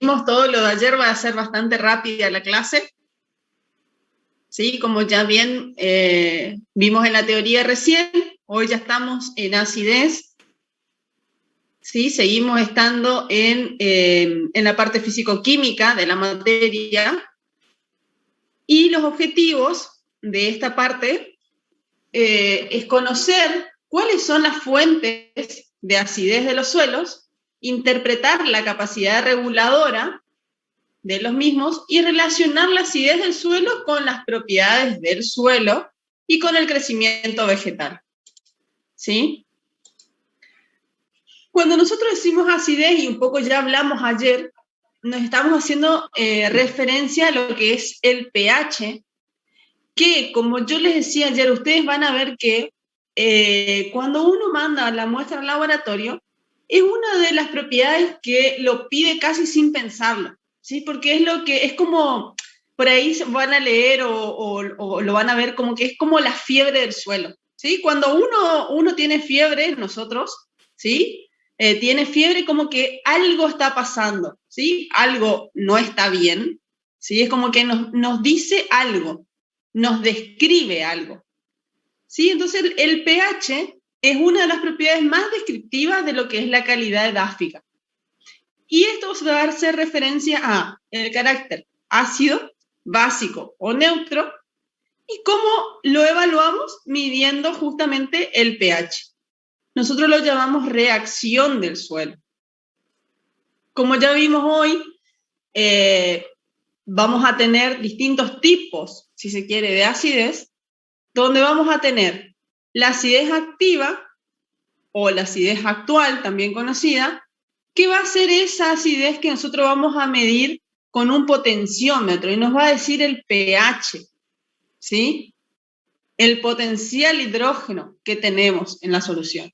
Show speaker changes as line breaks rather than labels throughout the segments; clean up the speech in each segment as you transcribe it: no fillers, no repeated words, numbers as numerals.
repetimos todo lo de ayer, va a ser bastante rápida la clase. ¿Sí? Como ya bien vimos en la teoría recién, hoy ya estamos en acidez. ¿Sí? Seguimos estando en la parte físico-química de la materia. Y los objetivos de esta parte es conocer cuáles son las fuentes de acidez de los suelos, interpretar la capacidad reguladora de los mismos y relacionar la acidez del suelo con las propiedades del suelo y con el crecimiento vegetal. ¿Sí? Cuando nosotros decimos acidez, y un poco ya hablamos ayer, nos estamos haciendo referencia a lo que es el pH, que como yo les decía ayer, ustedes van a ver que cuando uno manda la muestra al laboratorio, es una de las propiedades que lo pide casi sin pensarlo, ¿sí? Porque es lo que, es como, por ahí van a leer o lo van a ver como que es como la fiebre del suelo, ¿sí? Cuando uno tiene fiebre, nosotros, ¿sí? Tiene fiebre como que algo está pasando, ¿sí? Algo no está bien, ¿sí? Es como que nos dice algo, nos describe algo, ¿sí? Entonces el pH es una de las propiedades más descriptivas de lo que es la calidad edáfica. Y esto va a hacer referencia a el carácter ácido, básico o neutro, y cómo lo evaluamos midiendo justamente el pH. Nosotros lo llamamos reacción del suelo. Como ya vimos hoy, vamos a tener distintos tipos, si se quiere, de acidez, donde vamos a tener la acidez activa o la acidez actual, también conocida, que va a ser esa acidez que nosotros vamos a medir con un potenciómetro y nos va a decir el pH, ¿sí? El potencial hidrógeno que tenemos en la solución.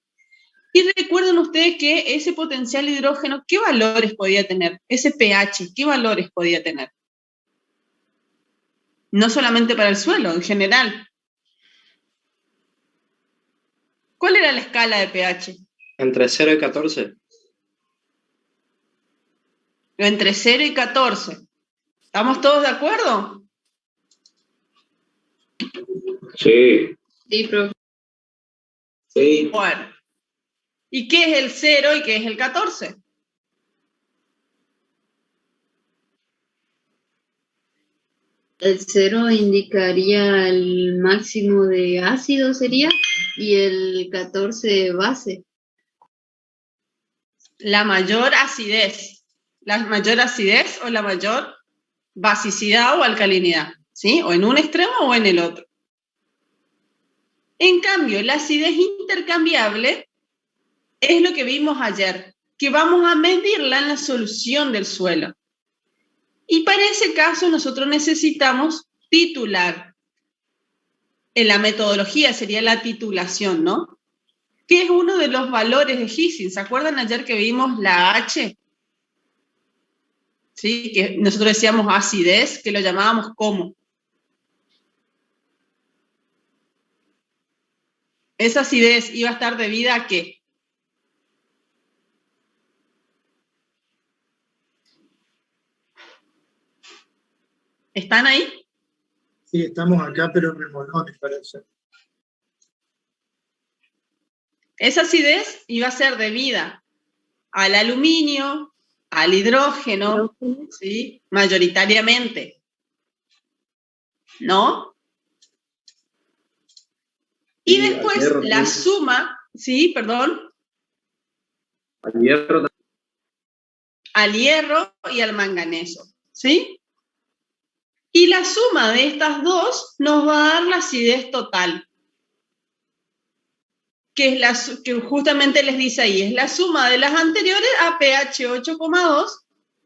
Y recuerden ustedes que ese potencial hidrógeno, ¿qué valores podía tener? Ese pH, ¿qué valores podía tener? No solamente para el suelo, en general. ¿Cuál era la escala de pH?
Entre 0 y 14.
Entre 0 y 14. ¿Estamos todos de acuerdo?
Sí.
Sí, profe.
Sí.
Bueno. ¿Y qué es el 0 y qué es el 14?
El 0 indicaría el máximo de ácido, ¿sería? Y el 14 base.
La mayor acidez. La mayor acidez o la mayor basicidad o alcalinidad, ¿sí? O en un extremo o en el otro. En cambio, la acidez intercambiable es lo que vimos ayer, que vamos a medirla en la solución del suelo. Y para ese caso nosotros necesitamos titular. En la metodología sería la titulación, ¿no? Que es uno de los valores de Ising. ¿Se acuerdan ayer que vimos la H? ¿Sí? Que nosotros decíamos acidez, que lo llamábamos ¿cómo? Esa acidez iba a estar debida ¿a qué? ¿Están ahí?
Sí, estamos acá, pero en remolones parece.
Esa acidez iba a ser debida al aluminio, al hidrógeno, ¿sí? Mayoritariamente, ¿no? Y después
hierro,
la suma, ¿sí? Perdón.
Al hierro.
Al hierro y al manganeso, ¿sí? Y la suma de estas dos nos va a dar la acidez total, que es que justamente les dice ahí, es la suma de las anteriores a pH 8,2,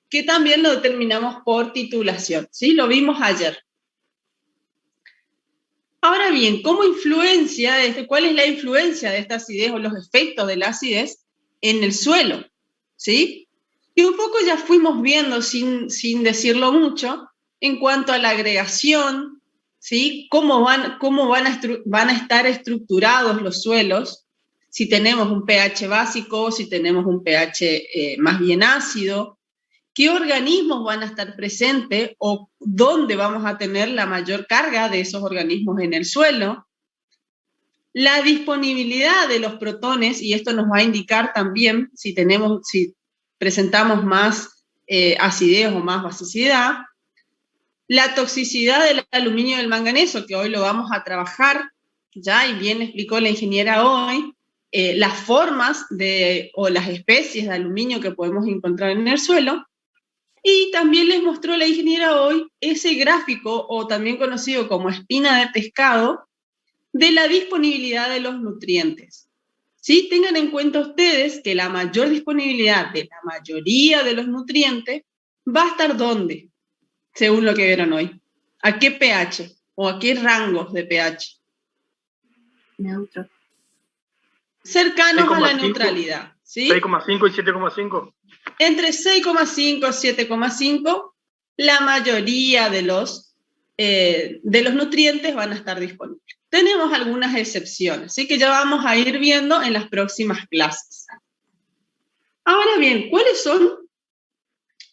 que también lo determinamos por titulación, ¿sí? Lo vimos ayer. Ahora bien, ¿cuál es la influencia de esta acidez o los efectos de la acidez en el suelo? ¿Sí? Y un poco ya fuimos viendo, sin decirlo mucho, en cuanto a la agregación, ¿sí? Cómo van a estar estructurados los suelos, si tenemos un pH básico, si tenemos un pH más bien ácido, qué organismos van a estar presentes o dónde vamos a tener la mayor carga de esos organismos en el suelo, la disponibilidad de los protones, y esto nos va a indicar también si presentamos más acidez o más basicidad, la toxicidad del aluminio y del manganeso, que hoy lo vamos a trabajar, ya, y bien explicó la ingeniera hoy, las formas o las especies de aluminio que podemos encontrar en el suelo, y también les mostró la ingeniera hoy ese gráfico, o también conocido como espina de pescado, de la disponibilidad de los nutrientes. ¿Sí? Tengan en cuenta ustedes que la mayor disponibilidad de la mayoría de los nutrientes va a estar ¿dónde? Según lo que vieron hoy. ¿A qué pH? ¿O a qué rangos de pH?
Neutro.
Cercanos a la
6,5,
neutralidad. ¿Sí?
6,5 y 7,5.
Entre 6,5 y 7,5, la mayoría de los nutrientes van a estar disponibles. Tenemos algunas excepciones, así que ya vamos a ir viendo en las próximas clases. Ahora bien, ¿cuáles son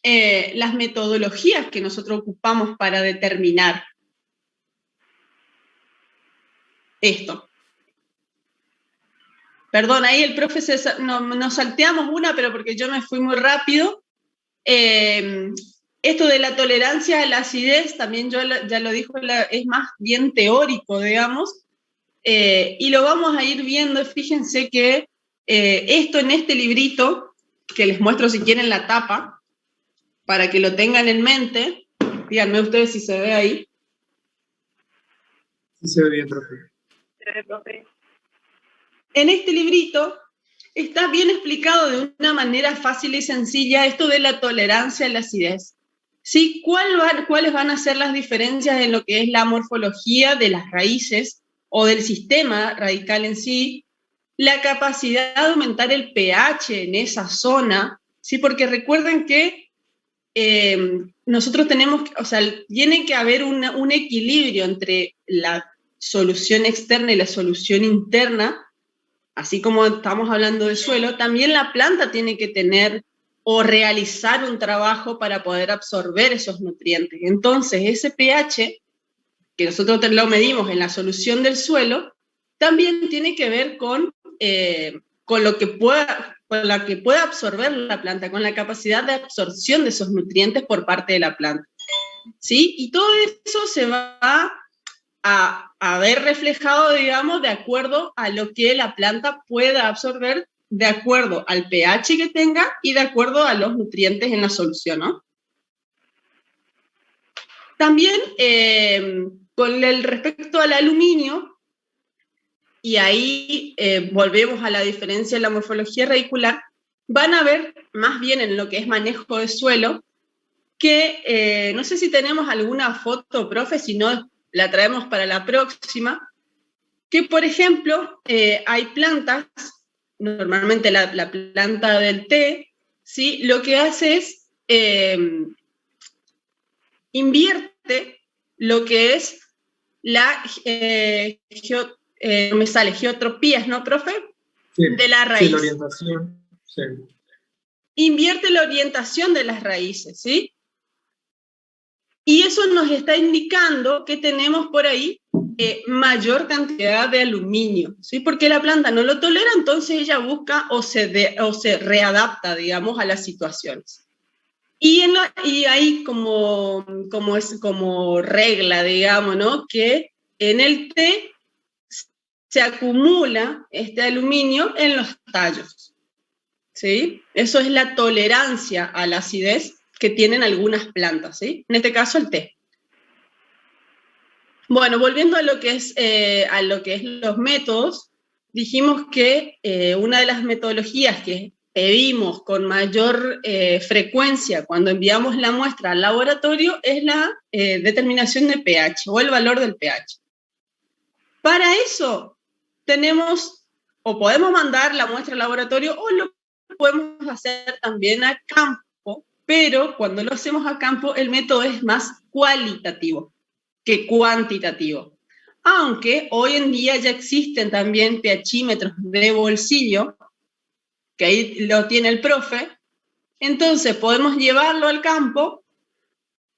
las metodologías que nosotros ocupamos para determinar esto? Perdón, ahí el profe nos salteamos una, pero porque yo me fui muy rápido. Esto de la tolerancia a la acidez, también ya lo dijo, es más bien teórico, digamos, y lo vamos a ir viendo. Fíjense que esto en este librito, que les muestro si quieren la tapa, para que lo tengan en mente, díganme ustedes si se ve ahí.
Sí se ve bien, profe.
En este librito está bien explicado de una manera fácil y sencilla esto de la tolerancia a la acidez. ¿Sí? ¿Cuáles van a ser las diferencias en lo que es la morfología de las raíces o del sistema radical en sí? La capacidad de aumentar el pH en esa zona, ¿sí? Porque recuerden que nosotros tiene que haber un equilibrio entre la solución externa y la solución interna. Así como estamos hablando de suelo, también la planta tiene que tener o realizar un trabajo para poder absorber esos nutrientes. Entonces, ese pH, que nosotros lo medimos en la solución del suelo, también tiene que ver con lo que pueda absorber la planta, con la capacidad de absorción de esos nutrientes por parte de la planta. ¿Sí? Y todo eso se va a ver reflejado, digamos, de acuerdo a lo que la planta pueda absorber, de acuerdo al pH que tenga y de acuerdo a los nutrientes en la solución, ¿no? También, con el respecto al aluminio, y ahí volvemos a la diferencia en la morfología radicular, van a ver más bien en lo que es manejo de suelo, que no sé si tenemos alguna foto, profe, si no, la traemos para la próxima, que por ejemplo hay plantas, normalmente la planta del té, ¿sí? Lo que hace es invierte lo que es la me sale geotropías, ¿no, profe?
Sí,
de la raíz.
Sí, la orientación. Sí.
Invierte la orientación de las raíces, ¿sí? Y eso nos está indicando que tenemos por ahí mayor cantidad de aluminio, ¿sí? Porque la planta no lo tolera, entonces ella busca o se readapta, digamos, a las situaciones. Y hay como regla, digamos, ¿no? Que en el té se acumula este aluminio en los tallos, ¿sí? Eso es la tolerancia a la acidez que tienen algunas plantas, ¿sí? En este caso el té. Bueno, volviendo a lo que es los métodos, dijimos que una de las metodologías que pedimos con mayor frecuencia cuando enviamos la muestra al laboratorio es la determinación de pH o el valor del pH. Para eso tenemos o podemos mandar la muestra al laboratorio o lo podemos hacer también a campo, pero cuando lo hacemos a campo el método es más cualitativo que cuantitativo. Aunque hoy en día ya existen también pHímetros de bolsillo, que ahí lo tiene el profe, Entonces podemos llevarlo al campo,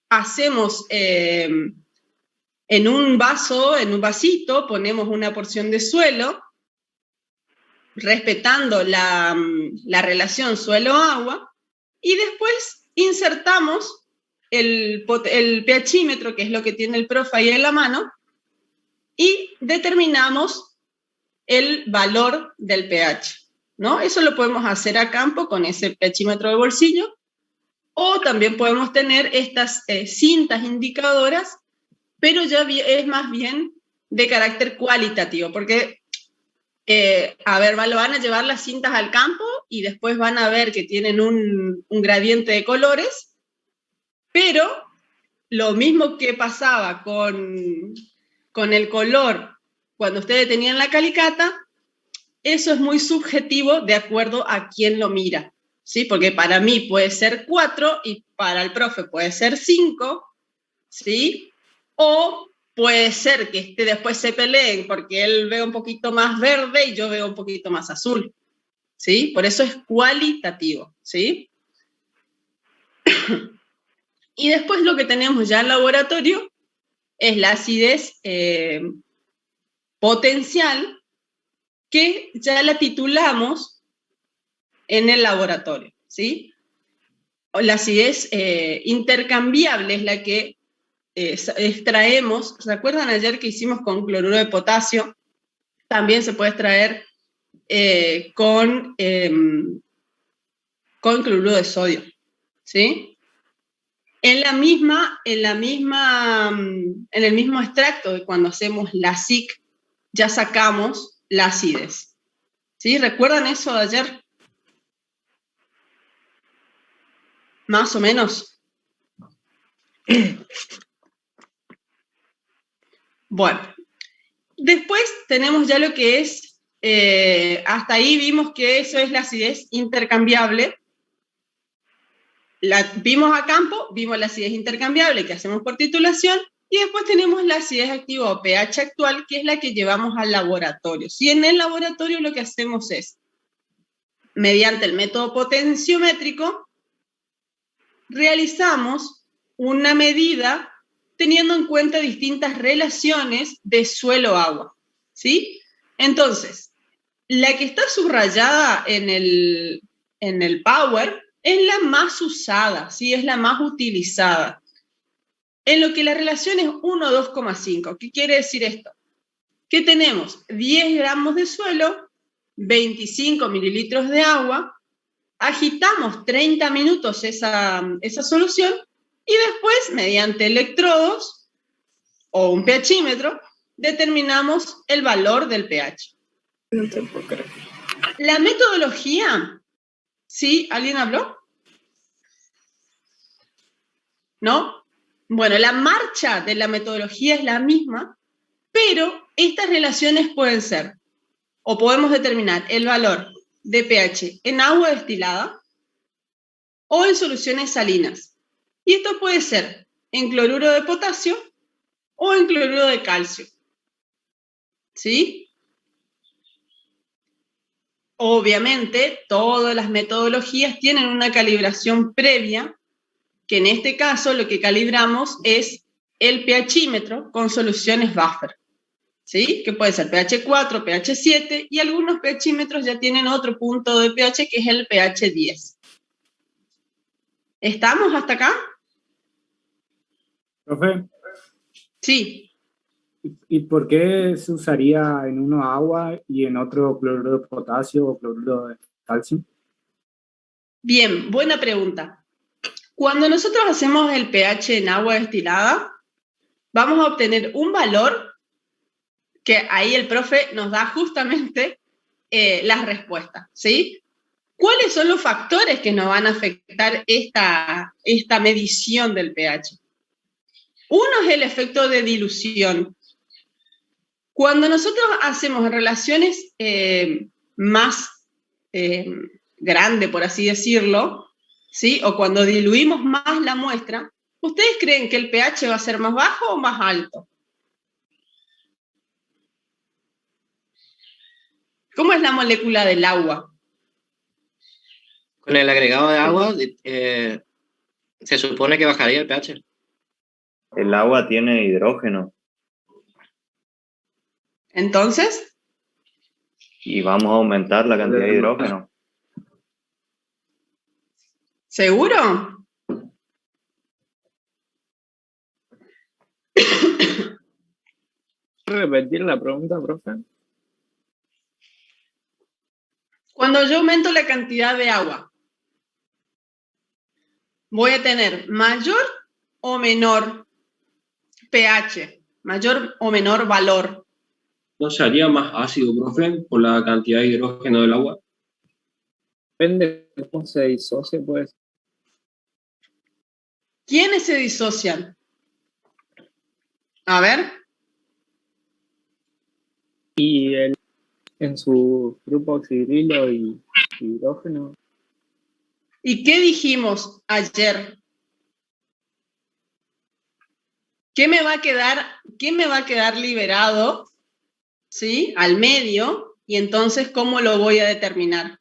hacemos en un vaso, en un vasito, ponemos una porción de suelo, respetando la relación suelo-agua, y después insertamos el pHímetro, que es lo que tiene el profe ahí en la mano, y determinamos el valor del pH, ¿no? Eso lo podemos hacer a campo con ese pHímetro de bolsillo, o también podemos tener estas cintas indicadoras, pero ya es más bien de carácter cualitativo, porque, van a llevar las cintas al campo y después van a ver que tienen un gradiente de colores, pero lo mismo que pasaba con el color cuando ustedes tenían la calicata, eso es muy subjetivo de acuerdo a quién lo mira, ¿sí? Porque para mí puede ser 4 y para el profe puede ser 5, ¿sí? O puede ser que después se peleen porque él ve un poquito más verde y yo veo un poquito más azul, ¿sí? Por eso es cualitativo, ¿sí? Y después lo que tenemos ya en laboratorio es la acidez potencial, que ya la titulamos en el laboratorio, ¿sí? La acidez intercambiable es la que extraemos. ¿Se acuerdan ayer que hicimos con cloruro de potasio? También se puede extraer con cloruro de sodio, ¿sí? En el mismo extracto de cuando hacemos la SIC, ya sacamos la acidez, ¿sí? ¿Recuerdan eso de ayer? Más o menos. Bueno, después tenemos ya lo que es, hasta ahí vimos que eso es la acidez intercambiable. La vimos a campo, vimos la acidez intercambiable que hacemos por titulación, y después tenemos la acidez activa o pH actual, que es la que llevamos al laboratorio. Si en el laboratorio lo que hacemos es, mediante el método potenciométrico, realizamos una medida teniendo en cuenta distintas relaciones de suelo-agua, ¿sí? Entonces, la que está subrayada en el Power es la más usada, ¿sí? Es la más utilizada. En lo que la relación es 1 a 2,5. ¿Qué quiere decir esto? Que tenemos 10 gramos de suelo, 25 mililitros de agua, agitamos 30 minutos esa solución y después, mediante electrodos o un pHímetro, determinamos el valor del pH.
No te puedo creer.
La metodología, ¿sí? ¿Alguien habló? ¿No? Bueno, la marcha de la metodología es la misma, pero estas relaciones pueden ser, o podemos determinar el valor de pH en agua destilada o en soluciones salinas. Y esto puede ser en cloruro de potasio o en cloruro de calcio, ¿sí? Obviamente, todas las metodologías tienen una calibración previa, que en este caso lo que calibramos es el pHímetro con soluciones buffer, ¿sí? Que puede ser pH 4, pH 7, y algunos pHímetros ya tienen otro punto de pH que es el pH 10. ¿Estamos hasta acá?
Profe,
Sí.
¿y por qué se usaría en uno agua y en otro cloruro de potasio o cloruro de calcio?
Bien, buena pregunta. Cuando nosotros hacemos el pH en agua destilada, vamos a obtener un valor que ahí el profe nos da justamente las respuestas, ¿sí? ¿Cuáles son los factores que nos van a afectar esta medición del pH? Uno es el efecto de dilución. Cuando nosotros hacemos relaciones más grandes, por así decirlo, ¿sí? O cuando diluimos más la muestra, ¿ustedes creen que el pH va a ser más bajo o más alto? ¿Cómo es la molécula del agua?
Con el agregado de agua, se supone que bajaría el pH.
El agua tiene hidrógeno
Entonces,
y vamos a aumentar la cantidad de hidrógeno.
¿seguro?
¿Repetir la pregunta, profe?
Cuando yo aumento la cantidad de agua, voy a tener mayor o menor pH, mayor o menor valor.
¿No sería más ácido, profe, por la cantidad de hidrógeno del agua?
Depende de cómo se disocia, pues.
¿Quiénes se disocian? A ver.
Y en su grupo oxidrilo y hidrógeno.
¿Y qué dijimos ayer? ¿Qué me va a quedar liberado, ¿sí? Al medio, y entonces, ¿cómo lo voy a determinar?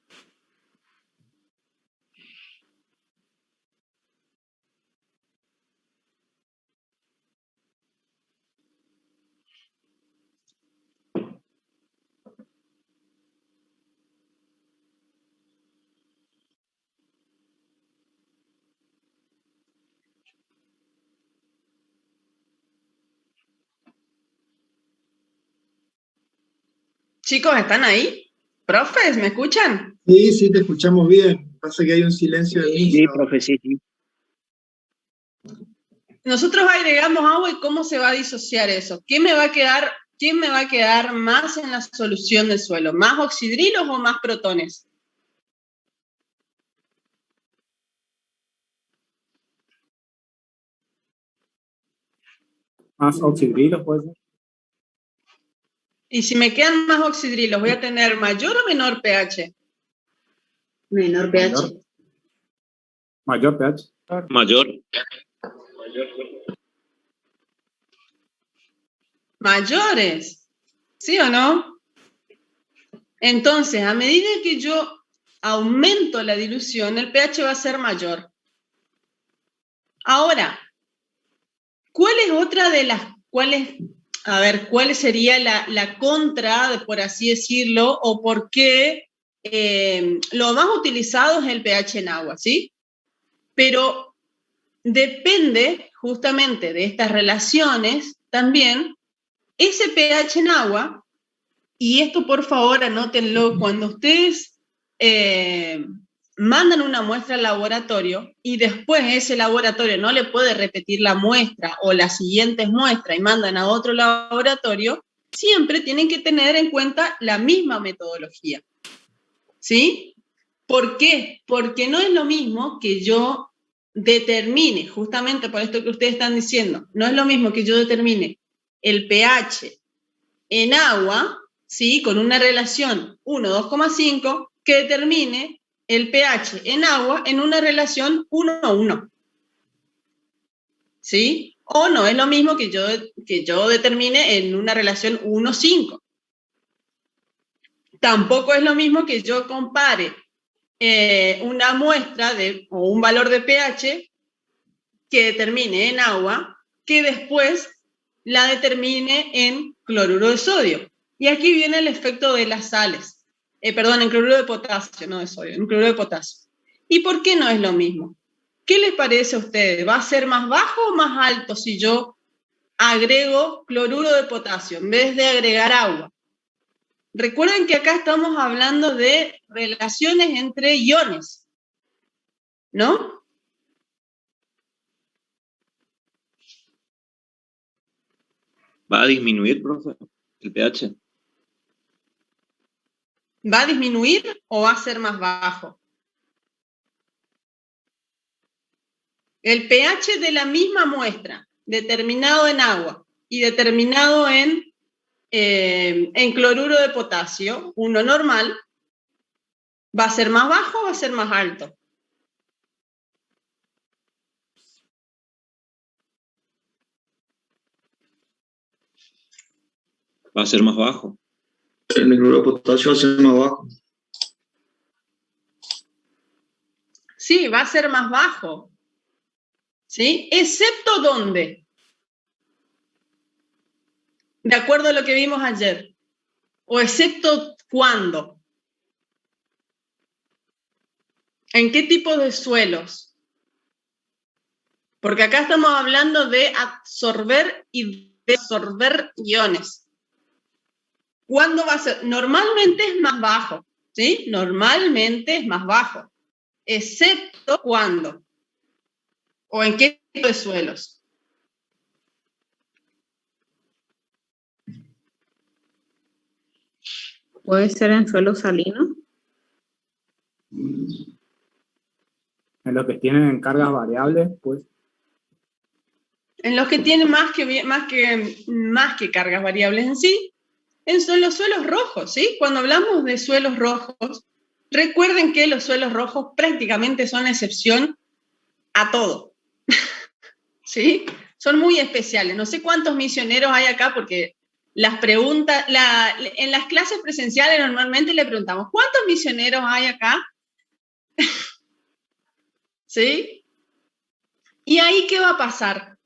Chicos, ¿están ahí? ¿Profes, me escuchan?
Sí, sí, te escuchamos bien. Pasa que hay un silencio al
Sí,
inicio.
profe, sí, sí.
Nosotros agregamos agua y ¿cómo se va a disociar eso? ¿Quién me va a quedar más en la solución del suelo? ¿Más oxidrilos o más protones?
Más oxidrilos, puede ser.
Y si me quedan más oxidrilos, ¿voy a tener mayor o menor pH?
Menor pH.
Mayor pH.
Mayor.
Mayores, ¿sí o no? Entonces, a medida que yo aumento la dilución, el pH va a ser mayor. Ahora, ¿cuál sería la contra, por así decirlo, o por qué lo más utilizado es el pH en agua, ¿sí? Pero depende justamente de estas relaciones también ese pH en agua, y esto por favor anótenlo, cuando ustedes mandan una muestra al laboratorio y después ese laboratorio no le puede repetir la muestra o las siguientes muestras y mandan a otro laboratorio, siempre tienen que tener en cuenta la misma metodología. ¿Sí? ¿Por qué? Porque no es lo mismo que yo determine, justamente por esto que ustedes están diciendo, no es lo mismo que yo determine el pH en agua, ¿sí? Con una relación 1,2,5, que determine el pH en agua en una relación 1,1. ¿Sí? O no es lo mismo que yo determine en una relación 1,5. Tampoco es lo mismo que yo compare una muestra o un valor de pH que determine en agua, que después la determine en cloruro de sodio. Y aquí viene el efecto de las sales. En cloruro de potasio, no de sodio, en cloruro de potasio. ¿Y por qué no es lo mismo? ¿Qué les parece a ustedes? ¿Va a ser más bajo o más alto si yo agrego cloruro de potasio en vez de agregar agua? Recuerden que acá estamos hablando de relaciones entre iones, ¿no?
¿Va a disminuir, profe, el pH?
¿Va a disminuir o va a ser más bajo? El pH de la misma muestra, determinado en agua y determinado en cloruro de potasio, uno normal, ¿va a ser más bajo o va a ser más alto?
Va a ser más bajo.
El cloruro de potasio va a ser más bajo.
Sí, va a ser más bajo. ¿Sí? ¿Excepto dónde? De acuerdo a lo que vimos ayer. ¿O excepto cuándo? ¿En qué tipo de suelos? Porque acá estamos hablando de absorber y desorber iones. ¿Cuándo va a ser? Normalmente es más bajo, ¿sí? Normalmente es más bajo. Excepto cuándo. ¿O en qué tipo de suelos?
Puede ser en suelo salino.
En los que tienen cargas variables, pues.
En los que tienen más que cargas variables en sí, son los suelos rojos, ¿sí? Cuando hablamos de suelos rojos, recuerden que los suelos rojos prácticamente son la excepción a todo, ¿sí? Son muy especiales. No sé cuántos misioneros hay acá porque las preguntas, en las clases presenciales normalmente le preguntamos, ¿cuántos misioneros hay acá? ¿Sí? ¿Y ahí qué va a pasar?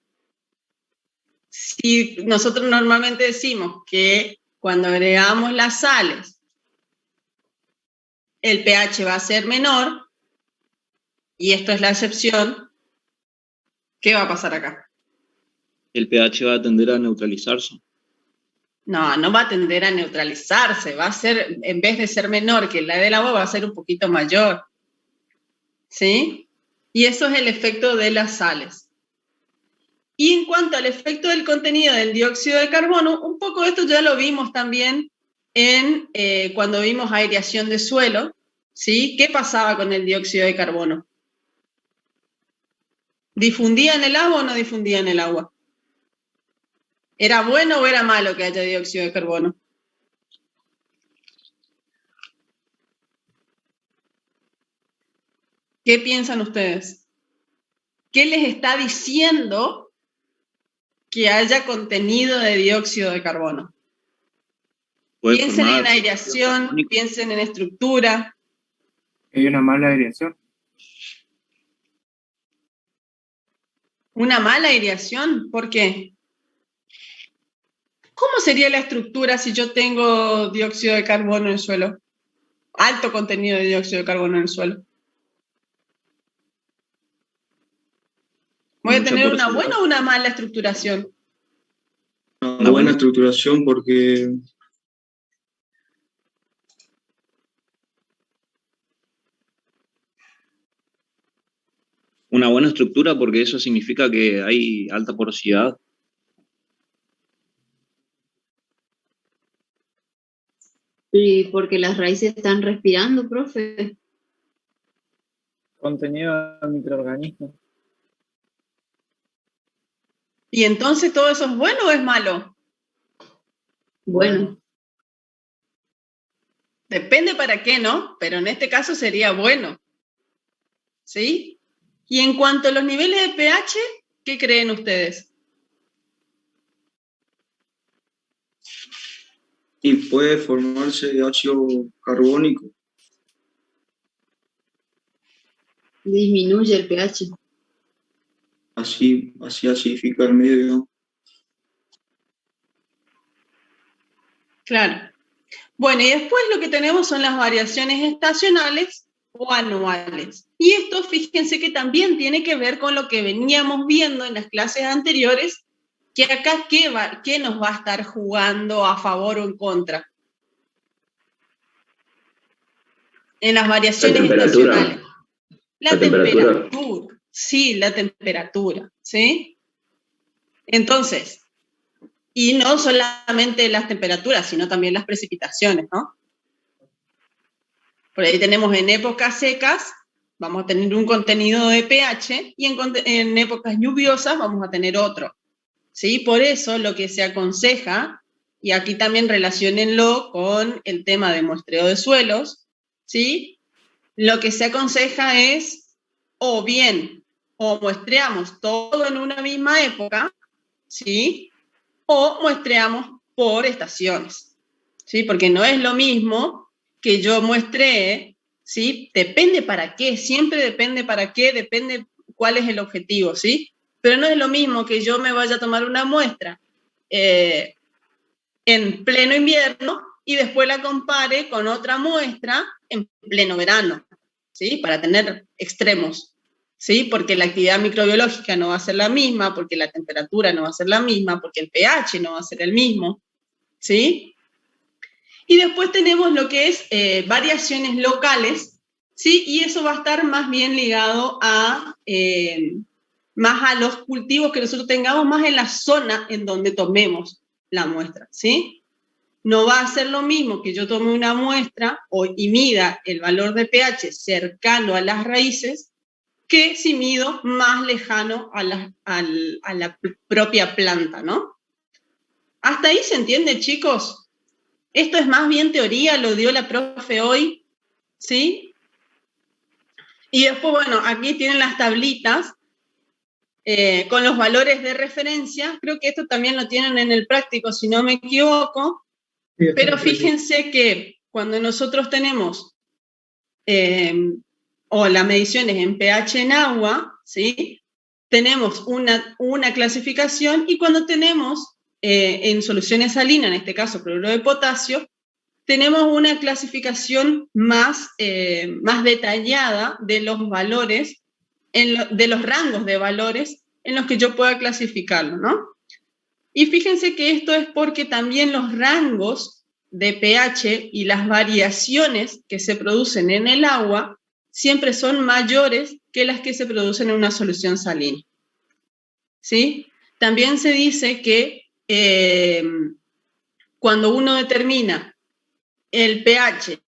Si nosotros normalmente decimos que cuando agregamos las sales, el pH va a ser menor, y esto es la excepción, ¿qué va a pasar acá?
El pH va a tender a neutralizarse.
No, no va a tender a neutralizarse, va a ser, en vez de ser menor que la del agua, va a ser un poquito mayor. ¿Sí? Y eso es el efecto de las sales. Y en cuanto al efecto del contenido del dióxido de carbono, un poco esto ya lo vimos también cuando vimos aireación de suelo, ¿sí? ¿Qué pasaba con el dióxido de carbono? ¿Difundía en el agua o no difundía en el agua? ¿Era bueno o era malo que haya dióxido de carbono? ¿Qué piensan ustedes? ¿Qué les está diciendo que haya contenido de dióxido de carbono? Piensen en aireación, piensen en estructura.
Hay una mala aireación.
¿Una mala aireación? ¿Por qué? ¿Cómo sería la estructura si yo tengo dióxido de carbono en el suelo? Alto contenido de dióxido de carbono en el suelo. ¿Voy a tener una buena o una mala estructuración?
Una buena estructuración porque
Una buena estructura porque eso significa que hay alta porosidad.
Y porque las raíces están respirando, profe.
Contenido de microorganismos.
¿Y entonces todo eso es bueno o es malo?
Bueno.
Depende para qué, ¿no? Pero en este caso sería bueno. ¿Sí? Y en cuanto a los niveles de pH, ¿qué creen ustedes?
y puede formarse ácido carbónico.
Disminuye el pH.
Así acidifica el medio.
Claro. Bueno, y después lo que tenemos son las variaciones estacionales o anuales. Y esto, fíjense que también tiene que ver con lo que veníamos viendo en las clases anteriores, que acá, ¿qué nos va a estar jugando a favor o en contra? En las variaciones estacionales. La temperatura. Sí, la temperatura, ¿sí? Entonces, y no solamente las temperaturas, sino también las precipitaciones, ¿no? Por ahí tenemos en épocas secas, vamos a tener un contenido de pH, y en épocas lluviosas vamos a tener otro, ¿sí? Por eso lo que se aconseja, y aquí también relaciónenlo con el tema de muestreo de suelos, ¿sí? Lo que se aconseja es, o bien, o muestreamos todo en una misma época, ¿sí? O muestreamos por estaciones, ¿sí? Porque no es lo mismo que yo muestree ¿sí? Depende para qué, siempre depende para qué, depende cuál es el objetivo, ¿sí? Pero no es lo mismo que yo me vaya a tomar una muestra en pleno invierno y después la compare con otra muestra en pleno verano, ¿sí? Para tener extremos, ¿sí? Porque la actividad microbiológica no va a ser la misma, porque la temperatura no va a ser la misma, porque el pH no va a ser el mismo, ¿sí? Y después tenemos lo que es variaciones locales, ¿sí? Y eso va a estar más bien ligado a, más a los cultivos que nosotros tengamos, más en la zona en donde tomemos la muestra, ¿sí? No va a ser lo mismo que yo tome una muestra y mida el valor de pH cercano a las raíces que si mido más lejano a la propia planta, ¿no? ¿Hasta ahí se entiende, chicos? Esto es más bien teoría, lo dio la profe hoy, ¿sí? Y después, bueno, aquí tienen las tablitas con los valores de referencia. Creo que esto también lo tienen en el práctico, si no me equivoco. Sí, pero fíjense que cuando nosotros tenemos o las mediciones en pH en agua, ¿sí? Tenemos una clasificación, y cuando tenemos en soluciones salinas, en este caso cloruro de potasio, tenemos una clasificación más detallada de los valores, de los rangos de valores en los que yo pueda clasificarlo, ¿no? Y fíjense que esto es porque también los rangos de pH y las variaciones que se producen en el agua siempre son mayores que las que se producen en una solución salina, ¿sí? También se dice que cuando uno determina el pH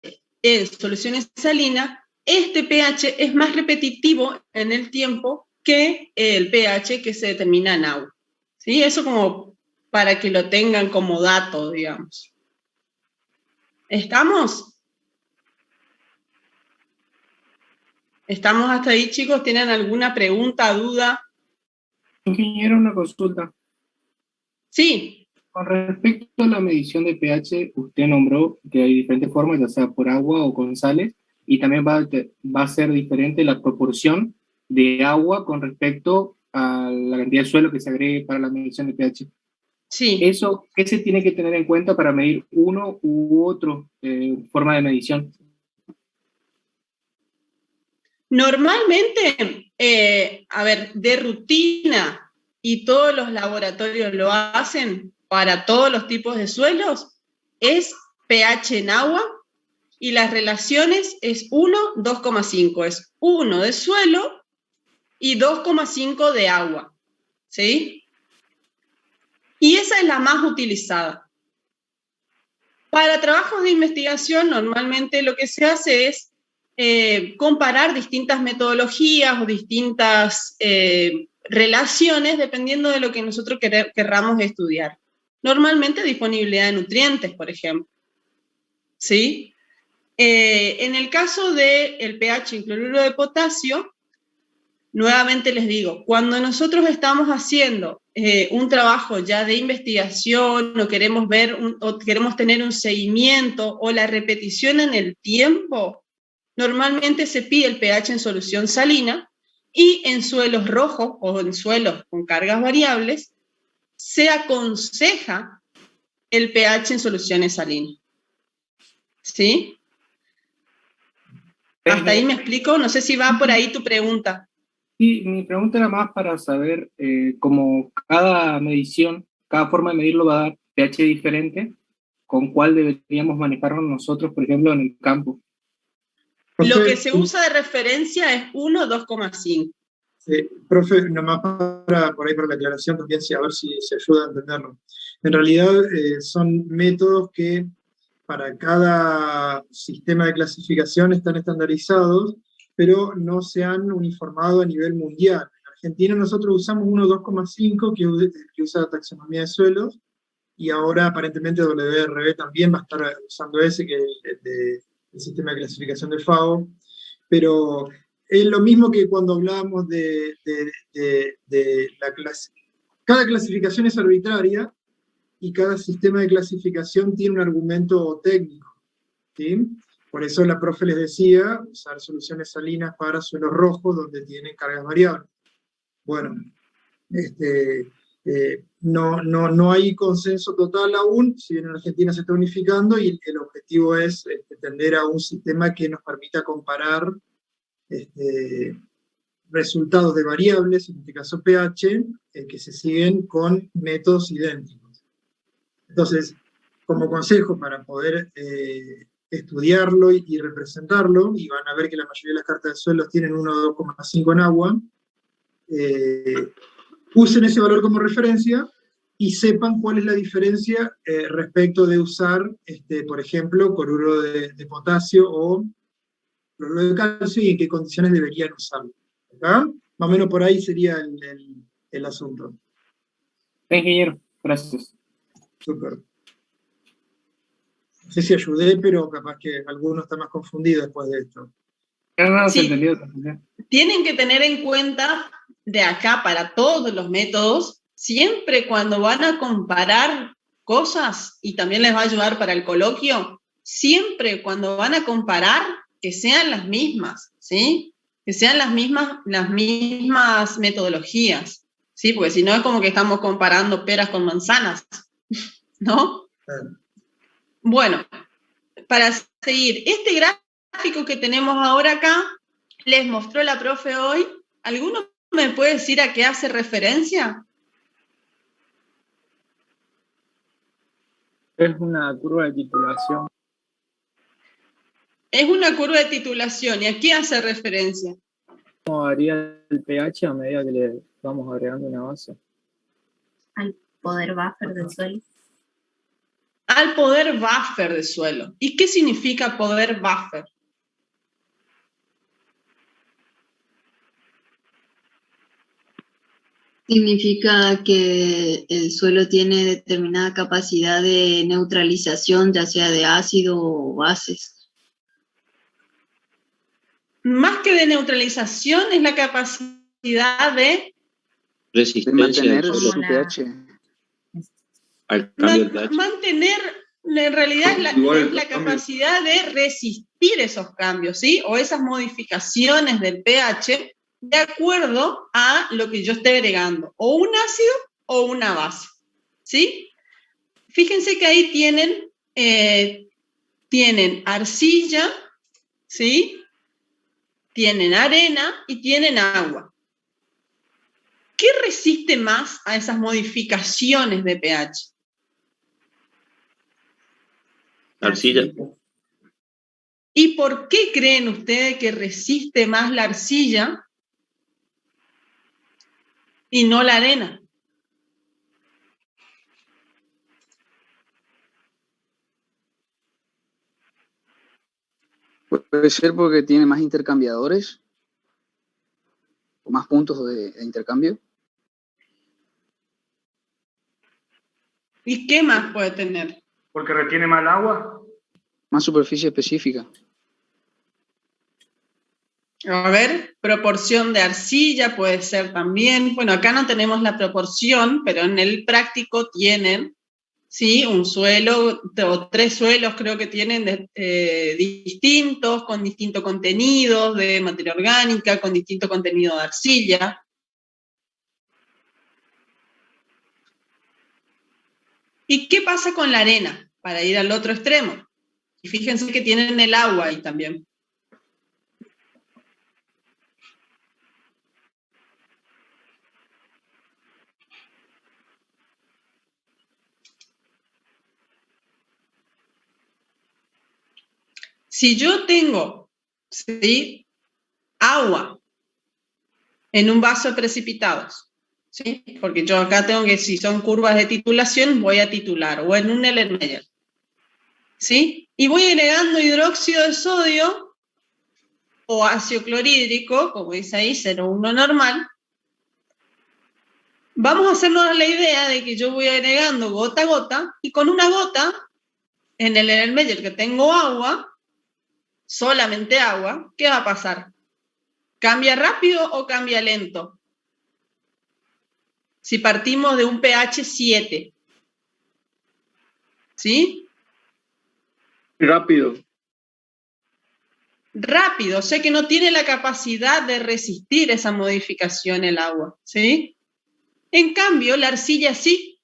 en soluciones salinas, este pH es más repetitivo en el tiempo que el pH que se determina en agua, ¿sí? Eso como para que lo tengan como dato, digamos. ¿Estamos? ¿Estamos hasta ahí, chicos? ¿Tienen alguna pregunta, duda?
Ingeniero, una consulta.
Sí.
Con respecto a la medición de pH, usted nombró que hay diferentes formas, ya sea por agua o con sales, y también va a ser diferente la proporción de agua con respecto a la cantidad de suelo que se agregue para la medición de pH.
Sí.
Eso, ¿qué se tiene que tener en cuenta para medir uno u otro forma de medición?
Normalmente, a ver, de rutina, y todos los laboratorios lo hacen para todos los tipos de suelos, es pH en agua, y las relaciones es 1, 2,5, es 1 de suelo y 2,5 de agua, ¿sí? Y esa es la más utilizada. Para trabajos de investigación, normalmente lo que se hace es comparar distintas metodologías o distintas relaciones dependiendo de lo que nosotros querramos estudiar. Normalmente disponibilidad de nutrientes, por ejemplo, ¿sí? En el caso del pH en cloruro de potasio, nuevamente les digo, cuando nosotros estamos haciendo un trabajo ya de investigación o queremos ver o queremos tener un seguimiento o la repetición en el tiempo, normalmente se pide el pH en solución salina, y en suelos rojos o en suelos con cargas variables se aconseja el pH en soluciones salinas. ¿Sí? ¿Hasta ahí me explico? No sé si va por ahí tu pregunta.
Sí, mi pregunta era más para saber como cada medición, cada forma de medirlo va a dar pH diferente, ¿con cuál deberíamos manejarnos nosotros, por ejemplo, en el campo?
Lo que se usa de referencia es 1, 2,5.
Profe, nomás por ahí para la aclaración también, a ver si se ayuda a entenderlo. En realidad son métodos que para cada sistema de clasificación están estandarizados, pero no se han uniformado a nivel mundial. En Argentina nosotros usamos 1, 2,5 que usa taxonomía de suelos, y ahora aparentemente WRB también va a estar usando ese, que es el sistema de clasificación de FAO, pero es lo mismo que cuando hablábamos de la clase. Cada clasificación es arbitraria y cada sistema de clasificación tiene un argumento técnico, ¿sí? Por eso la profe les decía, usar soluciones salinas para suelos rojos donde tienen cargas variables. Bueno, no hay consenso total aún, si bien en Argentina se está unificando, y el objetivo es tender a un sistema que nos permita comparar resultados de variables, en este caso pH, que se siguen con métodos idénticos. Entonces, como consejo para poder estudiarlo y representarlo, y van a ver que la mayoría de las cartas de suelos tienen 1 o 2,5 en agua, usen ese valor como referencia y sepan cuál es la diferencia respecto de usar, por ejemplo, cloruro de potasio o cloruro de calcio y en qué condiciones deberían usarlo. ¿Está? Más o menos por ahí sería el asunto.
Ingeniero, gracias.
Súper. No sé si ayudé, pero capaz que alguno está más confundido después de esto.
Sí. Tienen que tener en cuenta de acá para todos los métodos, siempre cuando van a comparar cosas, y también les va a ayudar para el coloquio, siempre cuando van a comparar, que sean las mismas, ¿sí? Que sean las mismas metodologías, ¿sí? Porque si no es como que estamos comparando peras con manzanas, ¿no? Bueno, para seguir, este gráfico que tenemos ahora acá, les mostró la profe hoy. ¿Alguno me puede decir a qué hace referencia?
Es una curva de titulación.
Es una curva de titulación. ¿Y a qué hace referencia?
¿Cómo varía el pH a medida que le vamos agregando una base?
Al poder buffer del suelo.
Al poder buffer del suelo. ¿Y qué significa poder buffer?
Significa que el suelo tiene determinada capacidad de neutralización, ya sea de ácido o bases.
Más que de neutralización, es la capacidad de
resistencia del
mantener
suelo
su pH.
al cambio del pH.
mantener, en realidad es la capacidad de resistir esos cambios, ¿sí? O esas modificaciones del pH de acuerdo a lo que yo esté agregando, o un ácido o una base, ¿sí? Fíjense que ahí tienen arcilla, ¿sí? Tienen arena y tienen agua. ¿Qué resiste más a esas modificaciones de pH?
Arcilla.
¿Y por qué creen ustedes que resiste más la arcilla y no la arena?
Puede ser porque tiene más intercambiadores o más puntos de intercambio.
¿Y qué más puede tener?
Porque retiene más el agua.
Más superficie específica.
A ver, proporción de arcilla puede ser también. Bueno, acá no tenemos la proporción, pero en el práctico tienen, ¿sí? Un suelo, o 3 suelos creo que tienen distintos, con distintos contenidos de materia orgánica, con distinto contenido de arcilla. ¿Y qué pasa con la arena? Para ir al otro extremo. Y fíjense que tienen el agua ahí también. Si yo tengo, ¿sí?, agua en un vaso de precipitados, ¿sí? Porque yo acá tengo que, si son curvas de titulación, voy a titular, o en un Erlenmeyer, ¿sí? Y voy agregando hidróxido de sodio o ácido clorhídrico, como dice ahí, 0,1 normal. Vamos a hacernos la idea de que yo voy agregando gota a gota, y con una gota, en el Erlenmeyer que tengo agua, solamente agua, ¿qué va a pasar? ¿Cambia rápido o cambia lento? Si partimos de un pH 7, ¿sí?
Rápido.
rápido, o sea que no tiene la capacidad de resistir esa modificación el agua, ¿sí? En cambio, la arcilla sí,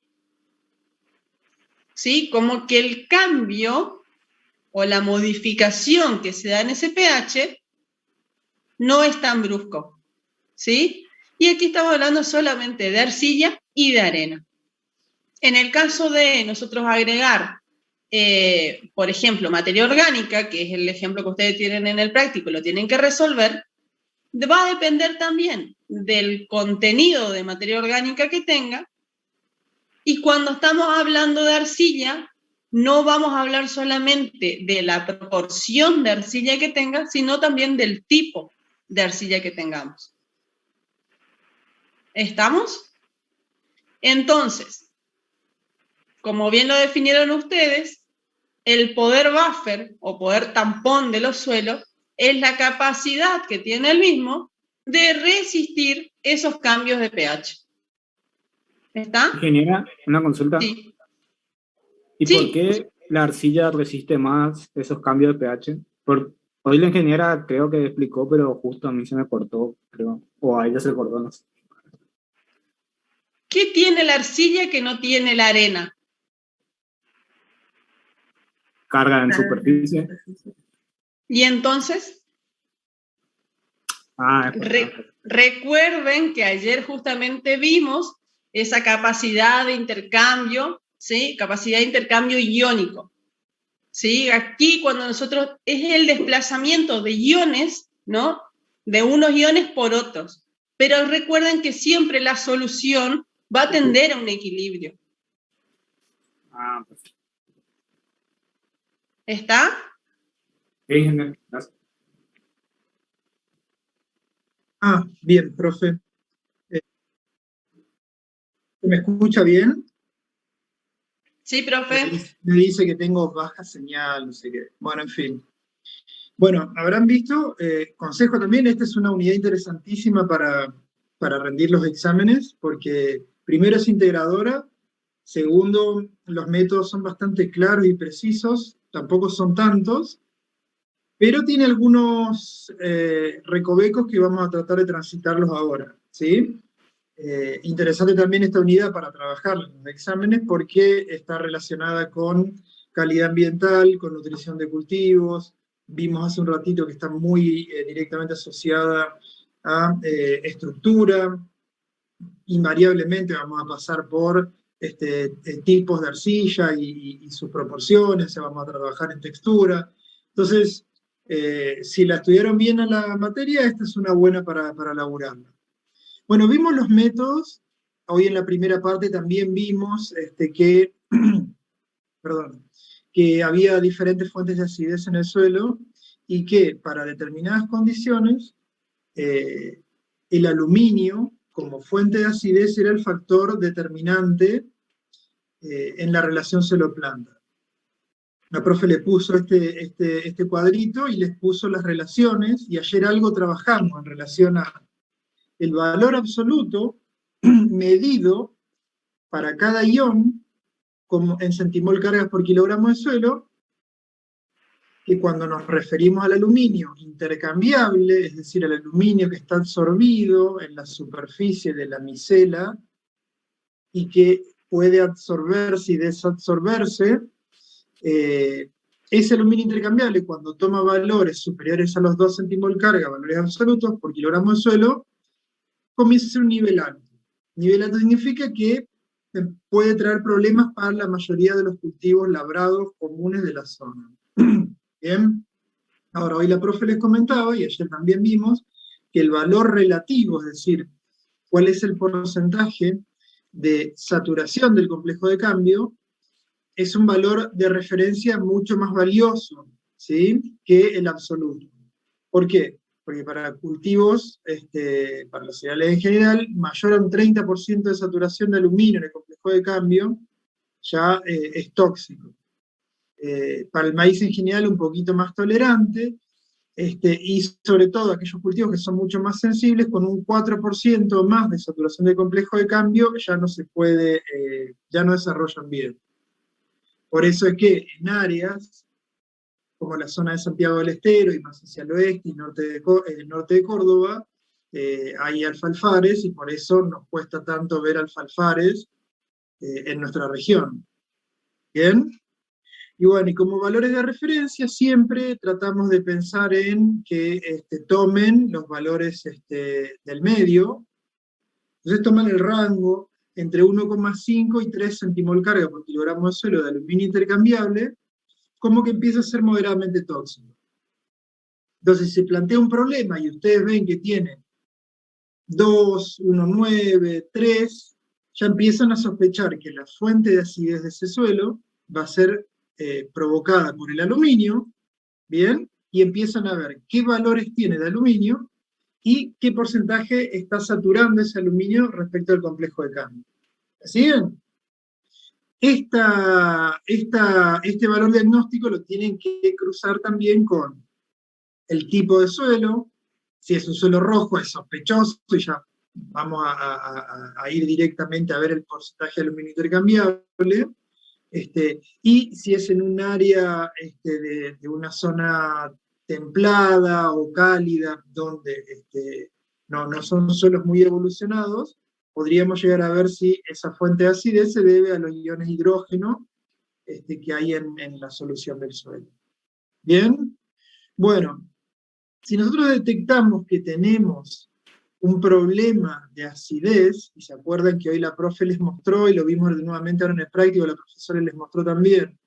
¿sí? Como que el cambio o la modificación que se da en ese pH no es tan brusco, ¿sí? Y aquí estamos hablando solamente de arcilla y de arena. En el caso de nosotros agregar, por ejemplo, materia orgánica, que es el ejemplo que ustedes tienen en el práctico, lo tienen que resolver, va a depender también del contenido de materia orgánica que tenga. Y cuando estamos hablando de arcilla, no vamos a hablar solamente de la proporción de arcilla que tenga, sino también del tipo de arcilla que tengamos. ¿Estamos? Entonces, como bien lo definieron ustedes, el poder buffer o poder tampón de los suelos es la capacidad que tiene el mismo de resistir esos cambios de pH. ¿Está?
Ingeniera, una consulta.
Sí.
¿Y por qué la arcilla resiste más esos cambios de pH? Hoy la ingeniera creo que explicó, pero justo a mí se me cortó, creo. O a ella se le cortó, no sé.
¿Qué tiene la arcilla que no tiene la arena?
Carga en superficie.
¿Y entonces? Recuerden que ayer justamente vimos esa capacidad de intercambio, ¿sí? Capacidad de intercambio iónico, ¿sí? Aquí cuando nosotros, es el desplazamiento de iones, ¿no? De unos iones por otros. Pero recuerden que siempre la solución va a tender a un equilibrio.
Perfecto.
¿Está?
Sí, gracias.
Bien, profe. ¿Me escucha bien?
Sí, profe.
Me dice que tengo baja señal, no sé qué. Bueno, en fin. Bueno, habrán visto, consejo también, esta es una unidad interesantísima para rendir los exámenes, porque primero es integradora, segundo, los métodos son bastante claros y precisos, tampoco son tantos, pero tiene algunos recovecos que vamos a tratar de transitarlos ahora, ¿sí? Interesante también esta unidad para trabajar en los exámenes porque está relacionada con calidad ambiental, con nutrición de cultivos. Vimos hace un ratito que está muy directamente asociada a estructura. Invariablemente vamos a pasar por tipos de arcilla y sus proporciones, vamos a trabajar en textura. Entonces, si la estudiaron bien a la materia, esta es una buena para laburarla. Bueno, vimos los métodos, hoy en la primera parte también vimos que había diferentes fuentes de acidez en el suelo y que para determinadas condiciones el aluminio como fuente de acidez era el factor determinante en la relación suelo-planta. La profe le puso este cuadrito y les puso las relaciones, y ayer algo trabajamos en relación a el valor absoluto medido para cada ion como en centimol cargas por kilogramo de suelo, que cuando nos referimos al aluminio intercambiable, es decir, el aluminio que está absorbido en la superficie de la micela y que puede absorberse y desabsorberse, ese aluminio intercambiable, cuando toma valores superiores a los 2 centimol carga, valores absolutos por kilogramo de suelo, comienza a ser un nivel alto. Nivel alto significa que puede traer problemas para la mayoría de los cultivos labrados comunes de la zona. Bien, ahora hoy la profe les comentaba, y ayer también vimos, que el valor relativo, es decir, cuál es el porcentaje de saturación del complejo de cambio, es un valor de referencia mucho más valioso, ¿sí?, que el absoluto. ¿Por qué? Porque para cultivos, para los cereales en general, mayor a un 30% de saturación de aluminio en el complejo de cambio ya es tóxico. Para el maíz en general un poquito más tolerante, y sobre todo aquellos cultivos que son mucho más sensibles, con un 4% más de saturación del complejo de cambio ya no se puede, ya no desarrollan bien. Por eso es que en áreas como la zona de Santiago del Estero y más hacia el oeste y norte de Córdoba, hay alfalfares y por eso nos cuesta tanto ver alfalfares en nuestra región. ¿Bien? Y bueno, y como valores de referencia siempre tratamos de pensar en que tomen los valores del medio. Entonces toman el rango entre 1,5 y 3 centimol carga por kilogramo de suelo de aluminio intercambiable, como que empieza a ser moderadamente tóxico. Entonces, si se plantea un problema y ustedes ven que tiene 2, 1,9, 3, ya empiezan a sospechar que la fuente de acidez de ese suelo va a ser provocada por el aluminio, ¿bien? Y empiezan a ver qué valores tiene de aluminio y qué porcentaje está saturando ese aluminio respecto al complejo de cambio. ¿Siguen? Este valor diagnóstico lo tienen que cruzar también con el tipo de suelo. Si es un suelo rojo es sospechoso y ya vamos a ir directamente a ver el porcentaje de aluminio intercambiable. Y si es en un área de una zona templada o cálida, donde no son suelos muy evolucionados, podríamos llegar a ver si esa fuente de acidez se debe a los iones hidrógeno que hay en la solución del suelo. ¿Bien? Bueno, si nosotros detectamos que tenemos un problema de acidez, y se acuerdan que hoy la profe les mostró, y lo vimos nuevamente ahora en el práctico, la profesora les mostró también,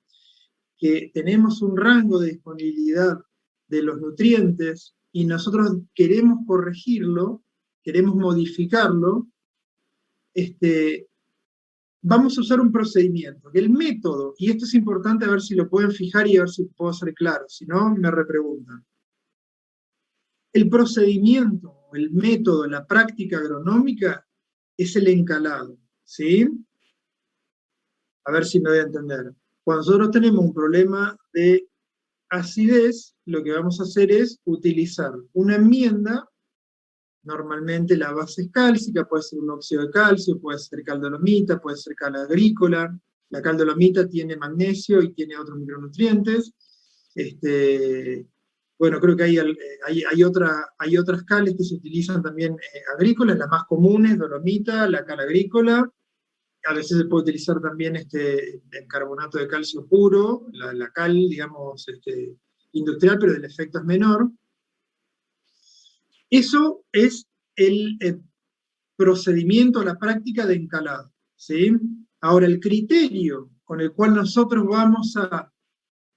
que tenemos un rango de disponibilidad de los nutrientes, y nosotros queremos corregirlo, queremos modificarlo, vamos a usar un procedimiento, que el método, y esto es importante a ver si lo pueden fijar y a ver si puedo ser claro, si no me repreguntan. El procedimiento, el método, la práctica agronómica es el encalado, ¿sí? A ver si me voy a entender. Cuando nosotros tenemos un problema de acidez, lo que vamos a hacer es utilizar una enmienda. Normalmente la base es cálcica, puede ser un óxido de calcio, puede ser caldolomita, puede ser cal agrícola. La caldolomita tiene magnesio y tiene otros micronutrientes. Bueno, creo que hay otras cales que se utilizan también agrícolas, las más comunes, dolomita, la cal agrícola. A veces se puede utilizar también el carbonato de calcio puro, la cal, digamos, industrial, pero el efecto es menor. Eso es el procedimiento, la práctica de encalado, ¿sí? Ahora, el criterio con el cual nosotros vamos a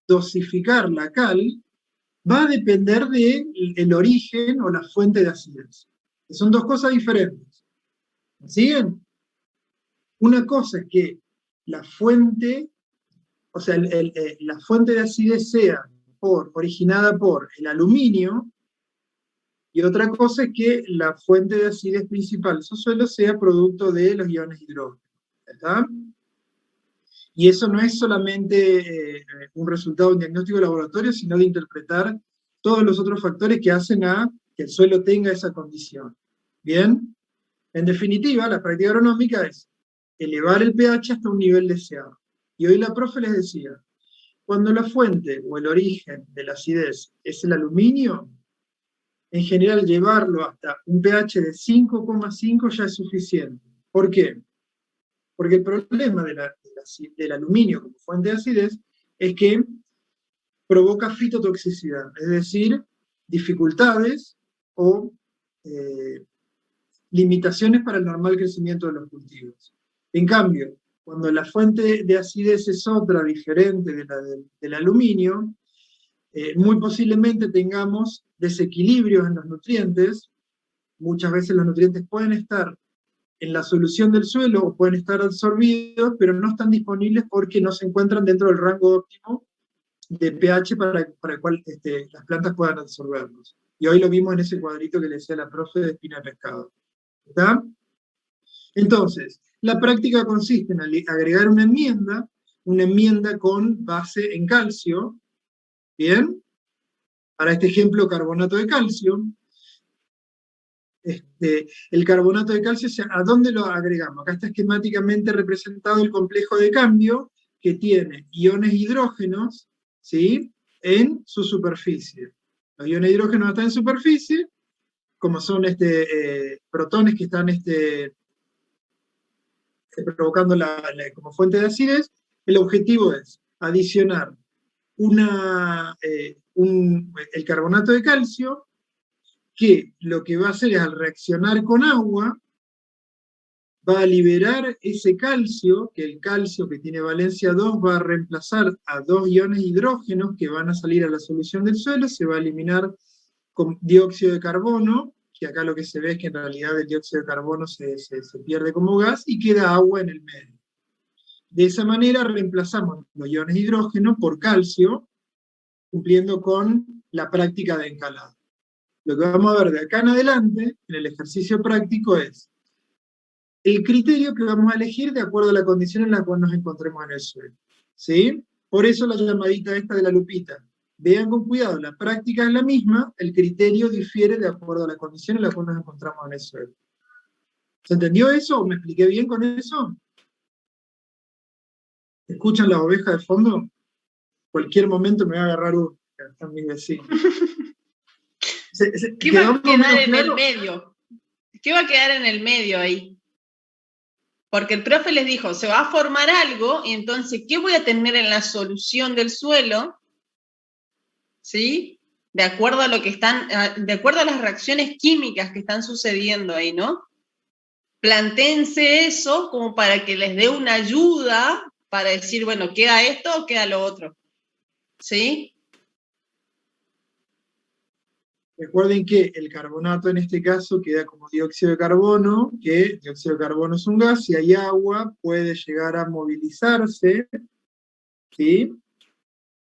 dosificar la cal va a depender del origen o la fuente de acidez. Que son dos cosas diferentes. ¿Me siguen? Una cosa es que la fuente, o sea, la fuente de acidez sea originada por el aluminio, y otra cosa es que la fuente de acidez principal de esos suelos sea producto de los iones hidrógeno. ¿Está? Y eso no es solamente un resultado de un diagnóstico de laboratorio, sino de interpretar todos los otros factores que hacen a que el suelo tenga esa condición. ¿Bien? En definitiva, la práctica agronómica es elevar el pH hasta un nivel deseado. Y hoy la profe les decía, cuando la fuente o el origen de la acidez es el aluminio, en general llevarlo hasta un pH de 5,5 ya es suficiente. ¿Por qué? Porque el problema del aluminio como fuente de acidez es que provoca fitotoxicidad, es decir, dificultades o limitaciones para el normal crecimiento de los cultivos. En cambio, cuando la fuente de acidez es otra, diferente de la del aluminio, muy posiblemente tengamos desequilibrios en los nutrientes. Muchas veces los nutrientes pueden estar en la solución del suelo o pueden estar absorbidos, pero no están disponibles porque no se encuentran dentro del rango óptimo de pH para el cual las plantas puedan absorberlos. Y hoy lo vimos en ese cuadrito que le decía la profe de espina de pescado. ¿Está? Entonces, la práctica consiste en agregar una enmienda con base en calcio. ¿Bien? Para este ejemplo, carbonato de calcio. El carbonato de calcio, ¿a dónde lo agregamos? Acá está esquemáticamente representado el complejo de cambio que tiene iones hidrógenos, ¿sí? en su superficie. Los iones de hidrógeno están en superficie, como son protones que están provocando como fuente de acidez. El objetivo es adicionar el carbonato de calcio, que lo que va a hacer es, al reaccionar con agua, va a liberar ese calcio, que el calcio que tiene valencia 2 va a reemplazar a 2 iones hidrógenos que van a salir a la solución del suelo, se va a eliminar con dióxido de carbono, que acá lo que se ve es que en realidad el dióxido de carbono se pierde como gas y queda agua en el medio. De esa manera reemplazamos los iones hidrógeno por calcio, cumpliendo con la práctica de encalado. Lo que vamos a ver de acá en adelante, en el ejercicio práctico, es el criterio que vamos a elegir de acuerdo a la condición en la cual nos encontremos en el suelo. ¿Sí? Por eso la llamadita esta de la lupita. Vean con cuidado, la práctica es la misma, el criterio difiere de acuerdo a la condición en la cual nos encontramos en el suelo. ¿Se entendió eso? ¿O me expliqué bien con eso? ¿Escuchan las ovejas de fondo? Cualquier momento me va a agarrar uno, están mis vecinos.
¿Qué va a quedar en el medio? ¿Qué va a quedar en el medio ahí? Porque el profe les dijo, se va a formar algo, y entonces, ¿qué voy a tener en la solución del suelo? ¿Sí? De acuerdo a de acuerdo a las reacciones químicas que están sucediendo ahí, ¿no? Plantéense eso como para que les dé una ayuda para decir, bueno, ¿queda esto o queda lo otro? ¿Sí?
Recuerden que el carbonato en este caso queda como dióxido de carbono, que dióxido de carbono es un gas, si hay agua puede llegar a movilizarse, ¿sí?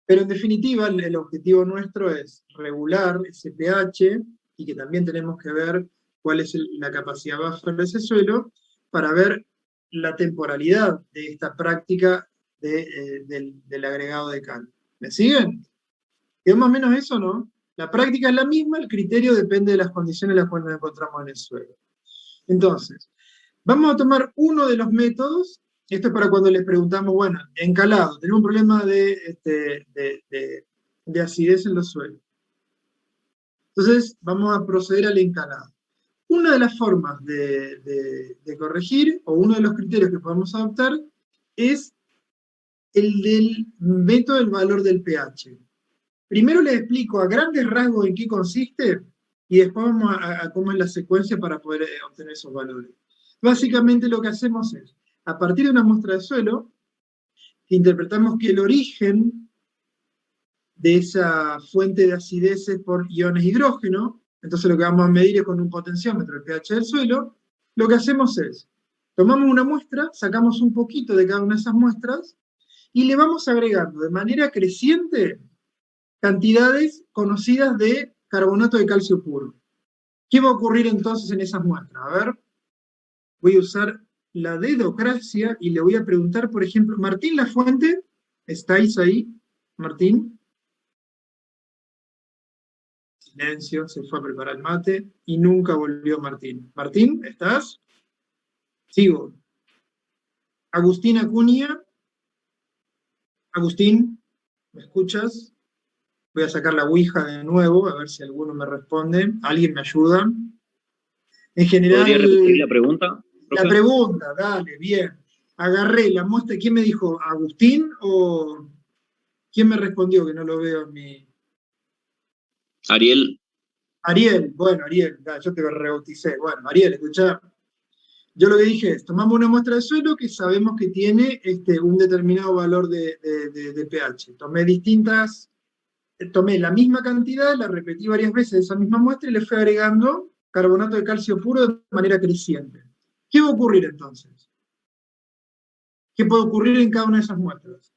Pero en definitiva el objetivo nuestro es regular ese pH, y que también tenemos que ver cuál es la capacidad buffer de ese suelo, para ver la temporalidad de esta práctica del agregado de cal. ¿Me siguen? ¿Quedó más o menos eso, no? La práctica es la misma, el criterio depende de las condiciones en las cuales nos encontramos en el suelo. Entonces, vamos a tomar uno de los métodos. Esto es para cuando les preguntamos, bueno, encalado, tenemos un problema de acidez en los suelos. Entonces, vamos a proceder al encalado. Una de las formas de corregir, o uno de los criterios que podemos adoptar, es el del método del valor del pH. Primero les explico a grandes rasgos en qué consiste, y después vamos a cómo es la secuencia para poder obtener esos valores. Básicamente lo que hacemos es, a partir de una muestra de suelo, interpretamos que el origen de esa fuente de acidez es por iones hidrógeno, entonces lo que vamos a medir es con un potenciómetro el pH del suelo. Lo que hacemos es, tomamos una muestra, sacamos un poquito de cada una de esas muestras, y le vamos agregando de manera creciente cantidades conocidas de carbonato de calcio puro. ¿Qué va a ocurrir entonces en esas muestras? A ver, voy a usar la dedocracia y le voy a preguntar, por ejemplo, Martín Lafuente, ¿estáis ahí? Martín. Silencio, se fue a preparar el mate y nunca volvió Martín. Martín, ¿estás? Sigo. Agustín Acuña. Agustín, ¿me escuchas? Voy a sacar la ouija de nuevo, a ver si alguno me responde. ¿Alguien me ayuda? En general...
¿Podría repetir la pregunta, profe?
La pregunta, dale, bien. Agarré la muestra. ¿Quién me dijo? ¿Agustín o quién me respondió que no lo veo en mi...?
Ariel.
Ariel, bueno, Ariel, yo te rebauticé. Bueno, Ariel, escuchá. Yo lo que dije es, tomamos una muestra de suelo que sabemos que tiene un determinado valor de pH. Tomé la misma cantidad, la repetí varias veces esa misma muestra y le fui agregando carbonato de calcio puro de manera creciente. ¿Qué va a ocurrir entonces? ¿Qué puede ocurrir en cada una de esas muestras?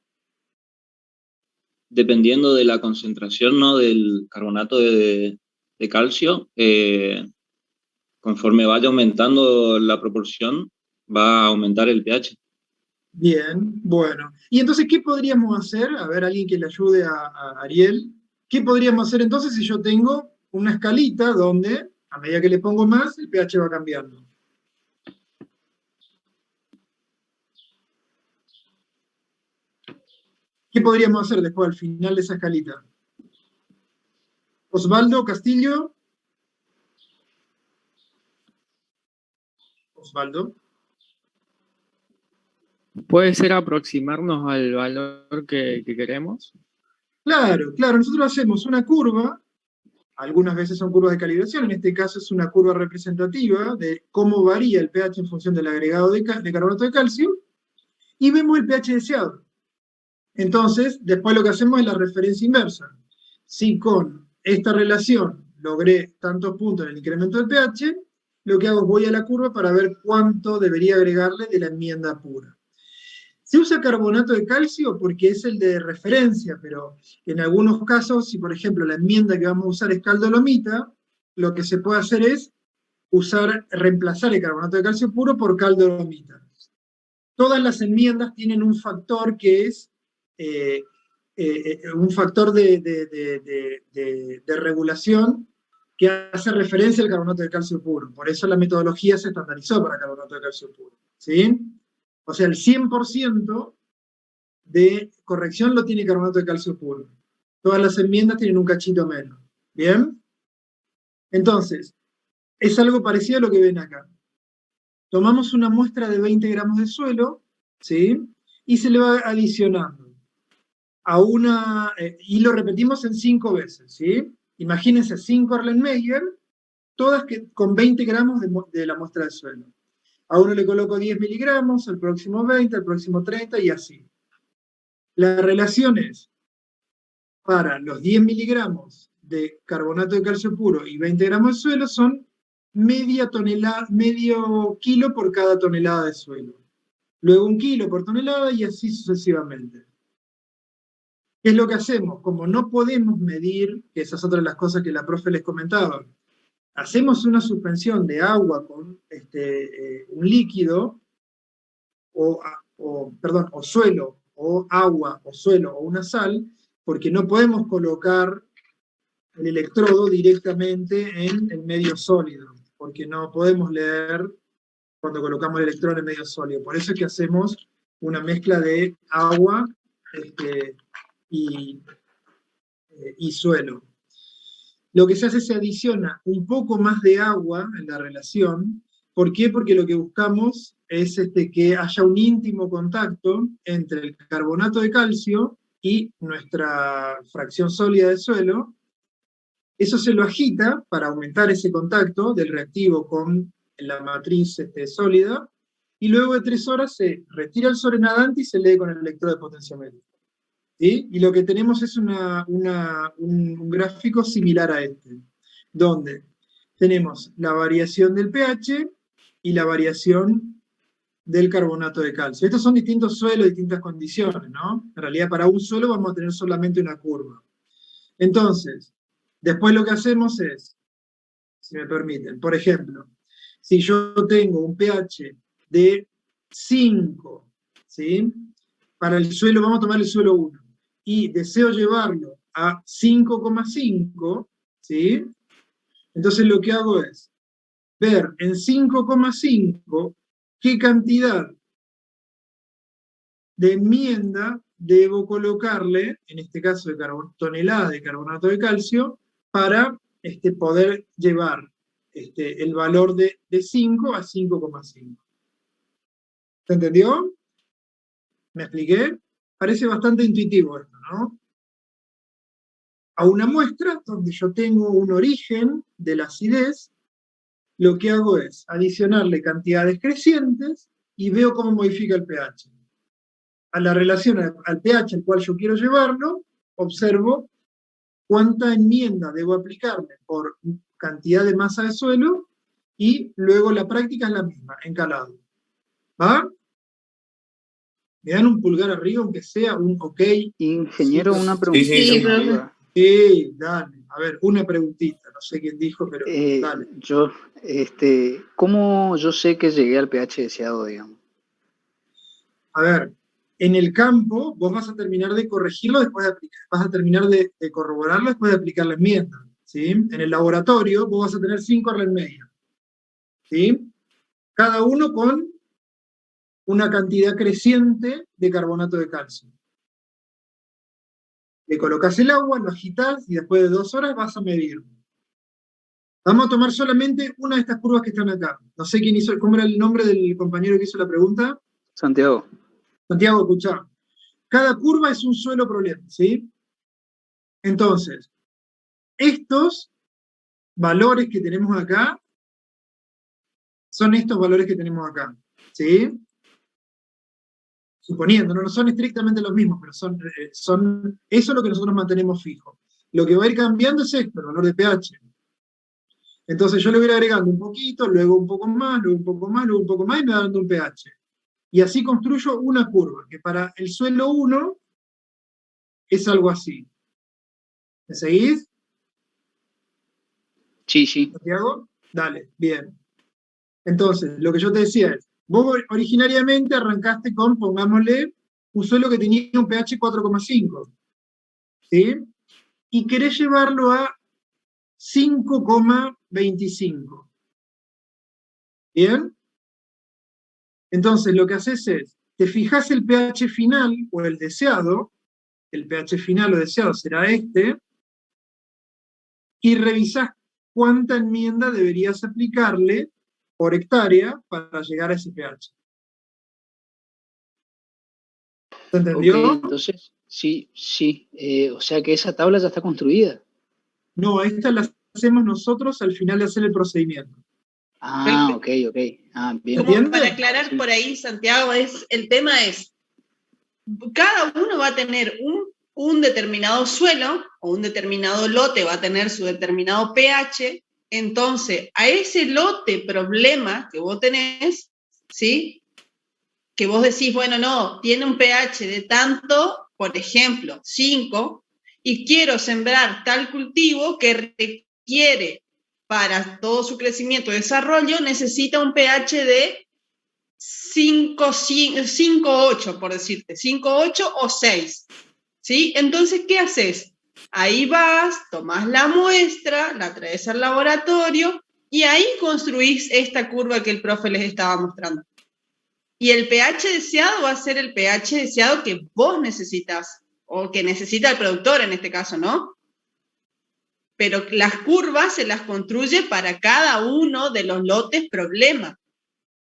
Dependiendo de la concentración, ¿no?, del carbonato de calcio, conforme vaya aumentando la proporción, va a aumentar el pH.
Bien, bueno. Y entonces, ¿qué podríamos hacer? A ver, alguien que le ayude a Ariel. ¿Qué podríamos hacer entonces si yo tengo una escalita donde, a medida que le pongo más, el pH va cambiando? ¿Qué podríamos hacer después al final de esa escalita? Osvaldo Castillo. Osvaldo.
¿Puede ser aproximarnos al valor que queremos?
Claro, nosotros hacemos una curva, algunas veces son curvas de calibración, en este caso es una curva representativa de cómo varía el pH en función del agregado de carbonato de calcio, y vemos el pH deseado. Entonces, después lo que hacemos es la referencia inversa. Si con esta relación logré tantos puntos en el incremento del pH, lo que hago es voy a la curva para ver cuánto debería agregarle de la enmienda pura. Se usa carbonato de calcio porque es el de referencia, pero en algunos casos, si por ejemplo la enmienda que vamos a usar es cal-dolomita, lo que se puede hacer es reemplazar el carbonato de calcio puro por cal-dolomita. Todas las enmiendas tienen un factor que es un factor de regulación que hace referencia al carbonato de calcio puro. Por eso la metodología se estandarizó para carbonato de calcio puro. ¿Sí? O sea, el 100% de corrección lo tiene carbonato de calcio puro. Todas las enmiendas tienen un cachito menos. ¿Bien? Entonces, es algo parecido a lo que ven acá. Tomamos una muestra de 20 gramos de suelo, ¿sí? Y se le va adicionando a una, y lo repetimos en 5 veces, ¿sí? Imagínense 5 Erlenmeyer, todas con 20 gramos de la muestra de suelo. A uno le coloco 10 miligramos, al próximo 20, al próximo 30 y así. La relación es, para los 10 miligramos de carbonato de calcio puro y 20 gramos de suelo son medio kilo por cada tonelada de suelo. Luego 1 kilo por tonelada y así sucesivamente. ¿Qué es lo que hacemos? Como no podemos medir, que esa es otra de las cosas que la profe les comentaba, hacemos una suspensión de agua con un líquido, o suelo, o agua, o suelo, o una sal, porque no podemos colocar el electrodo directamente en el medio sólido, porque no podemos leer cuando colocamos el electrodo en medio sólido. Por eso es que hacemos una mezcla de agua y suelo. Lo que se hace es se adiciona un poco más de agua en la relación. ¿Por qué? Porque lo que buscamos es que haya un íntimo contacto entre el carbonato de calcio y nuestra fracción sólida de suelo. Eso se lo agita para aumentar ese contacto del reactivo con la matriz sólida, y luego de 3 horas se retira el sobrenadante y se lee con el electrodo de potenciómetro. ¿Sí? Y lo que tenemos es un gráfico similar a este, donde tenemos la variación del pH y la variación del carbonato de calcio. Estos son distintos suelos, distintas condiciones, ¿no? En realidad para un suelo vamos a tener solamente una curva. Entonces, después lo que hacemos es, si me permiten, por ejemplo, si yo tengo un pH de 5, ¿sí? Para el suelo, vamos a tomar el suelo 1, y deseo llevarlo a 5,5, ¿sí? Entonces lo que hago es ver en 5,5 qué cantidad de enmienda debo colocarle, en este caso de toneladas de carbonato de calcio, para poder llevar el valor de 5 a 5,5. ¿Se entendió? ¿Me expliqué? Parece bastante intuitivo esto, ¿no? A una muestra donde yo tengo un origen de la acidez, lo que hago es adicionarle cantidades crecientes y veo cómo modifica el pH. A la relación al pH al cual yo quiero llevarlo, observo cuánta enmienda debo aplicarle por cantidad de masa de suelo, y luego la práctica es la misma, encalado. ¿Va? ¿Me dan un pulgar arriba, aunque sea un ok?
Ingeniero,
Sí,
una pregunta.
Sí, dale. A ver, una preguntita. No sé quién dijo, pero dale.
¿Cómo yo sé que llegué al pH deseado, digamos?
A ver, en el campo vos vas a terminar de corregirlo después de aplicar, vas a terminar de corroborarlo después de aplicar la enmienda, ¿sí? En el laboratorio vos vas a tener 5 Erlenmeyer, ¿sí? Cada uno con una cantidad creciente de carbonato de calcio. Le colocas el agua, lo agitás y después de 2 horas vas a medir. Vamos a tomar solamente una de estas curvas que están acá. No sé quién hizo, ¿cómo era el nombre del compañero que hizo la pregunta?
Santiago.
Santiago, escuchá. Cada curva es un suelo problema, ¿sí? Entonces, estos valores que tenemos acá son estos valores que tenemos acá, ¿sí? Suponiendo, no son estrictamente los mismos, pero son eso es lo que nosotros mantenemos fijo. Lo que va a ir cambiando es esto, el valor de pH. Entonces yo le voy a ir agregando un poquito, luego un poco más, luego un poco más, luego un poco más, y me va dando un pH. Y así construyo una curva, que para el suelo 1 es algo así. ¿Me seguís?
Sí, sí.
¿Santiago? Dale, bien. Entonces, lo que yo te decía es, vos originariamente arrancaste con, pongámosle, un suelo que tenía un pH 4,5, ¿sí? Y querés llevarlo a 5,25. ¿Bien? Entonces, lo que haces es, te fijas el pH final, o el deseado, el pH final o deseado será este, y revisás cuánta enmienda deberías aplicarle por hectárea para llegar a ese pH. ¿Se entendió?
Ok, entonces, sí. O sea que esa tabla ya está construida.
No, esta la hacemos nosotros al final de hacer el procedimiento.
Ah, ok. Ah, bien.
Como para aclarar por ahí, Santiago, el tema es, cada uno va a tener un determinado suelo, o un determinado lote va a tener su determinado pH, entonces a ese lote problema que vos tenés, ¿sí? Que vos decís, bueno, no, tiene un pH de tanto, por ejemplo, 5, y quiero sembrar tal cultivo que requiere para todo su crecimiento y desarrollo, necesita un pH de 5,8, por decirte, 5,8 o 6, ¿sí? Entonces, ¿qué haces? Ahí vas, tomás la muestra, la traes al laboratorio y ahí construís esta curva que el profe les estaba mostrando. Y el pH deseado va a ser el pH deseado que vos necesitas, o que necesita el productor en este caso, ¿no? Pero las curvas se las construye para cada uno de los lotes problema,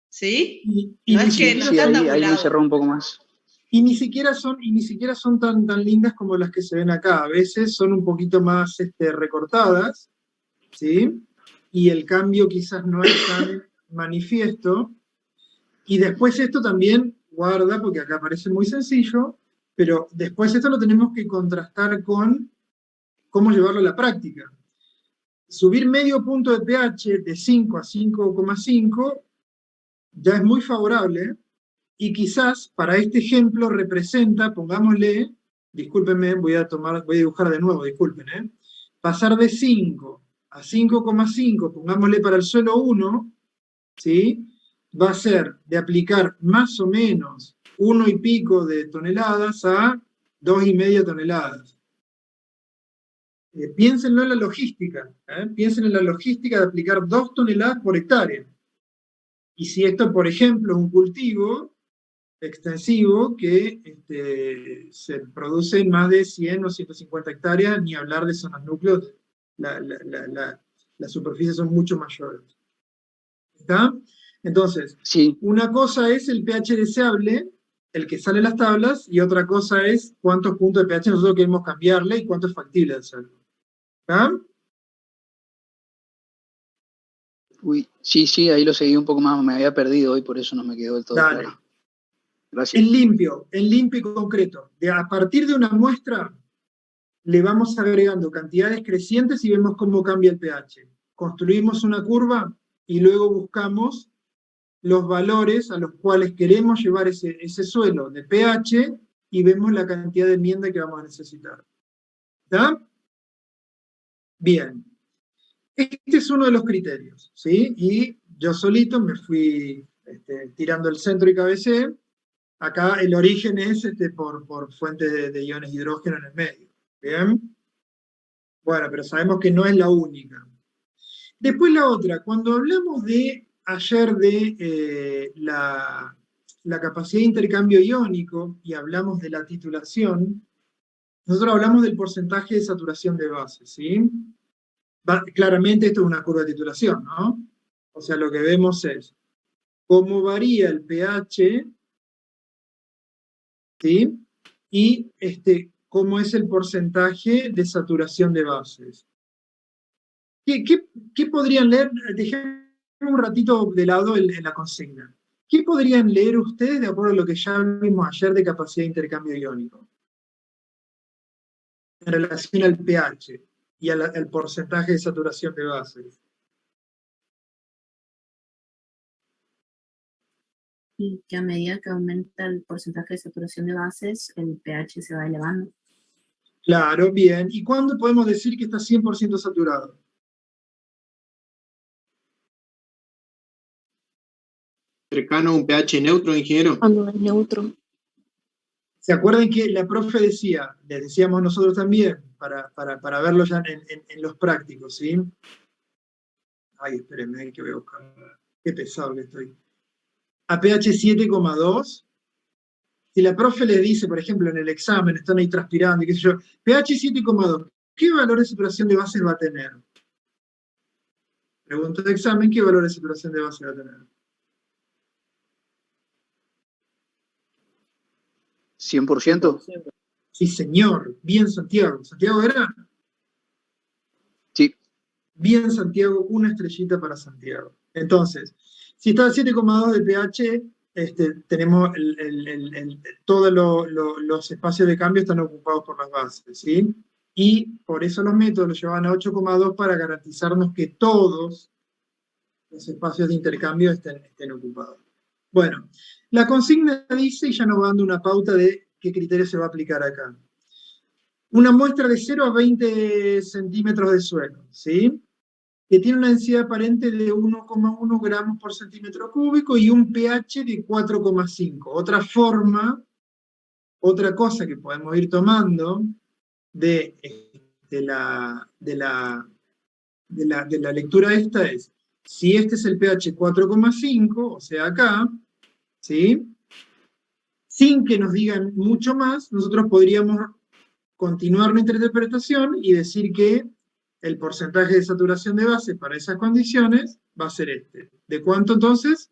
¿sí? No es que no están tabulados.
Ahí me cerró un poco más.
Y ni siquiera son tan lindas como las que se ven acá. A veces son un poquito más recortadas, ¿sí? Y el cambio quizás no es tan manifiesto. Y después esto también, guarda, porque acá parece muy sencillo, pero después esto lo tenemos que contrastar con cómo llevarlo a la práctica. Subir medio punto de pH de 5 a 5,5 ya es muy favorable, y quizás para este ejemplo representa, pongámosle, discúlpenme, voy a dibujar de nuevo, disculpen, pasar de 5 a 5,5, pongámosle para el suelo 1, ¿sí? Va a ser de aplicar más o menos 1 y pico de toneladas a 2,5 toneladas. Piénsenlo en la logística, piensen en la logística de aplicar 2 toneladas por hectárea. Y si esto, por ejemplo, es un cultivo extensivo que se produce en más de 100 o 150 hectáreas, ni hablar de zonas núcleos, las superficies son mucho mayores. ¿Está? Entonces,
sí.
Una cosa es el pH deseable, el que sale en las tablas, y otra cosa es cuántos puntos de pH nosotros queremos cambiarle y cuánto es factible de hacerlo. ¿Está?
Uy, sí, ahí lo seguí un poco más, me había perdido hoy, por eso no me quedó del todo
Dale.
claro. Gracias.
En limpio y concreto. A partir de una muestra, le vamos agregando cantidades crecientes y vemos cómo cambia el pH. Construimos una curva y luego buscamos los valores a los cuales queremos llevar ese suelo de pH y vemos la cantidad de enmienda que vamos a necesitar. ¿Está? Bien. Este es uno de los criterios, ¿sí? Y yo solito me fui tirando el centro y cabecé. Acá el origen es por fuentes de iones de hidrógeno en el medio. ¿Bien? Bueno, pero sabemos que no es la única. Después la otra, cuando hablamos ayer de la capacidad de intercambio iónico y hablamos de la titulación, nosotros hablamos del porcentaje de saturación de base, ¿sí? Claramente esto es una curva de titulación, ¿no? O sea, lo que vemos es cómo varía el pH, ¿sí? Y cómo es el porcentaje de saturación de bases. ¿Qué podrían leer? Dejemos un ratito de lado en la consigna. ¿Qué podrían leer ustedes de acuerdo a lo que ya vimos ayer de capacidad de intercambio iónico? En relación al pH y al porcentaje de saturación de bases.
Y que a medida que aumenta el porcentaje de saturación de bases, el pH se va elevando.
Claro, bien. ¿Y cuándo podemos decir que está 100% saturado?
Cercano a un pH neutro, ingeniero.
Cuando es neutro.
¿Se acuerdan que la profe decía, les decíamos nosotros también, para verlo ya en los prácticos, ¿sí? Ay, espérenme, que voy a buscar. Qué pesado que estoy. A pH 7,2, si la profe les dice, por ejemplo, en el examen, están ahí transpirando y qué sé yo, pH 7,2, ¿qué valor de saturación de bases va a tener? Pregunta de examen, ¿qué valor de saturación de base va a tener?
100%.
Sí, señor. Bien, Santiago. ¿Santiago era?
Sí.
Bien, Santiago. Una estrellita para Santiago. Entonces, si está a 7,2 de pH, tenemos todos los espacios de cambio están ocupados por las bases, ¿sí? Y por eso los métodos los llevan a 8,2 para garantizarnos que todos los espacios de intercambio estén ocupados. Bueno, la consigna dice, y ya nos va dando una pauta de qué criterio se va a aplicar acá. Una muestra de 0 a 20 centímetros de suelo, ¿sí? Que tiene una densidad aparente de 1,1 gramos por centímetro cúbico y un pH de 4,5. Otra forma, otra cosa que podemos ir tomando de la lectura esta es, si este es el pH 4,5, o sea acá, ¿sí? Sin que nos digan mucho más, nosotros podríamos continuar nuestra interpretación y decir que el porcentaje de saturación de base para esas condiciones va a ser este. ¿De cuánto entonces?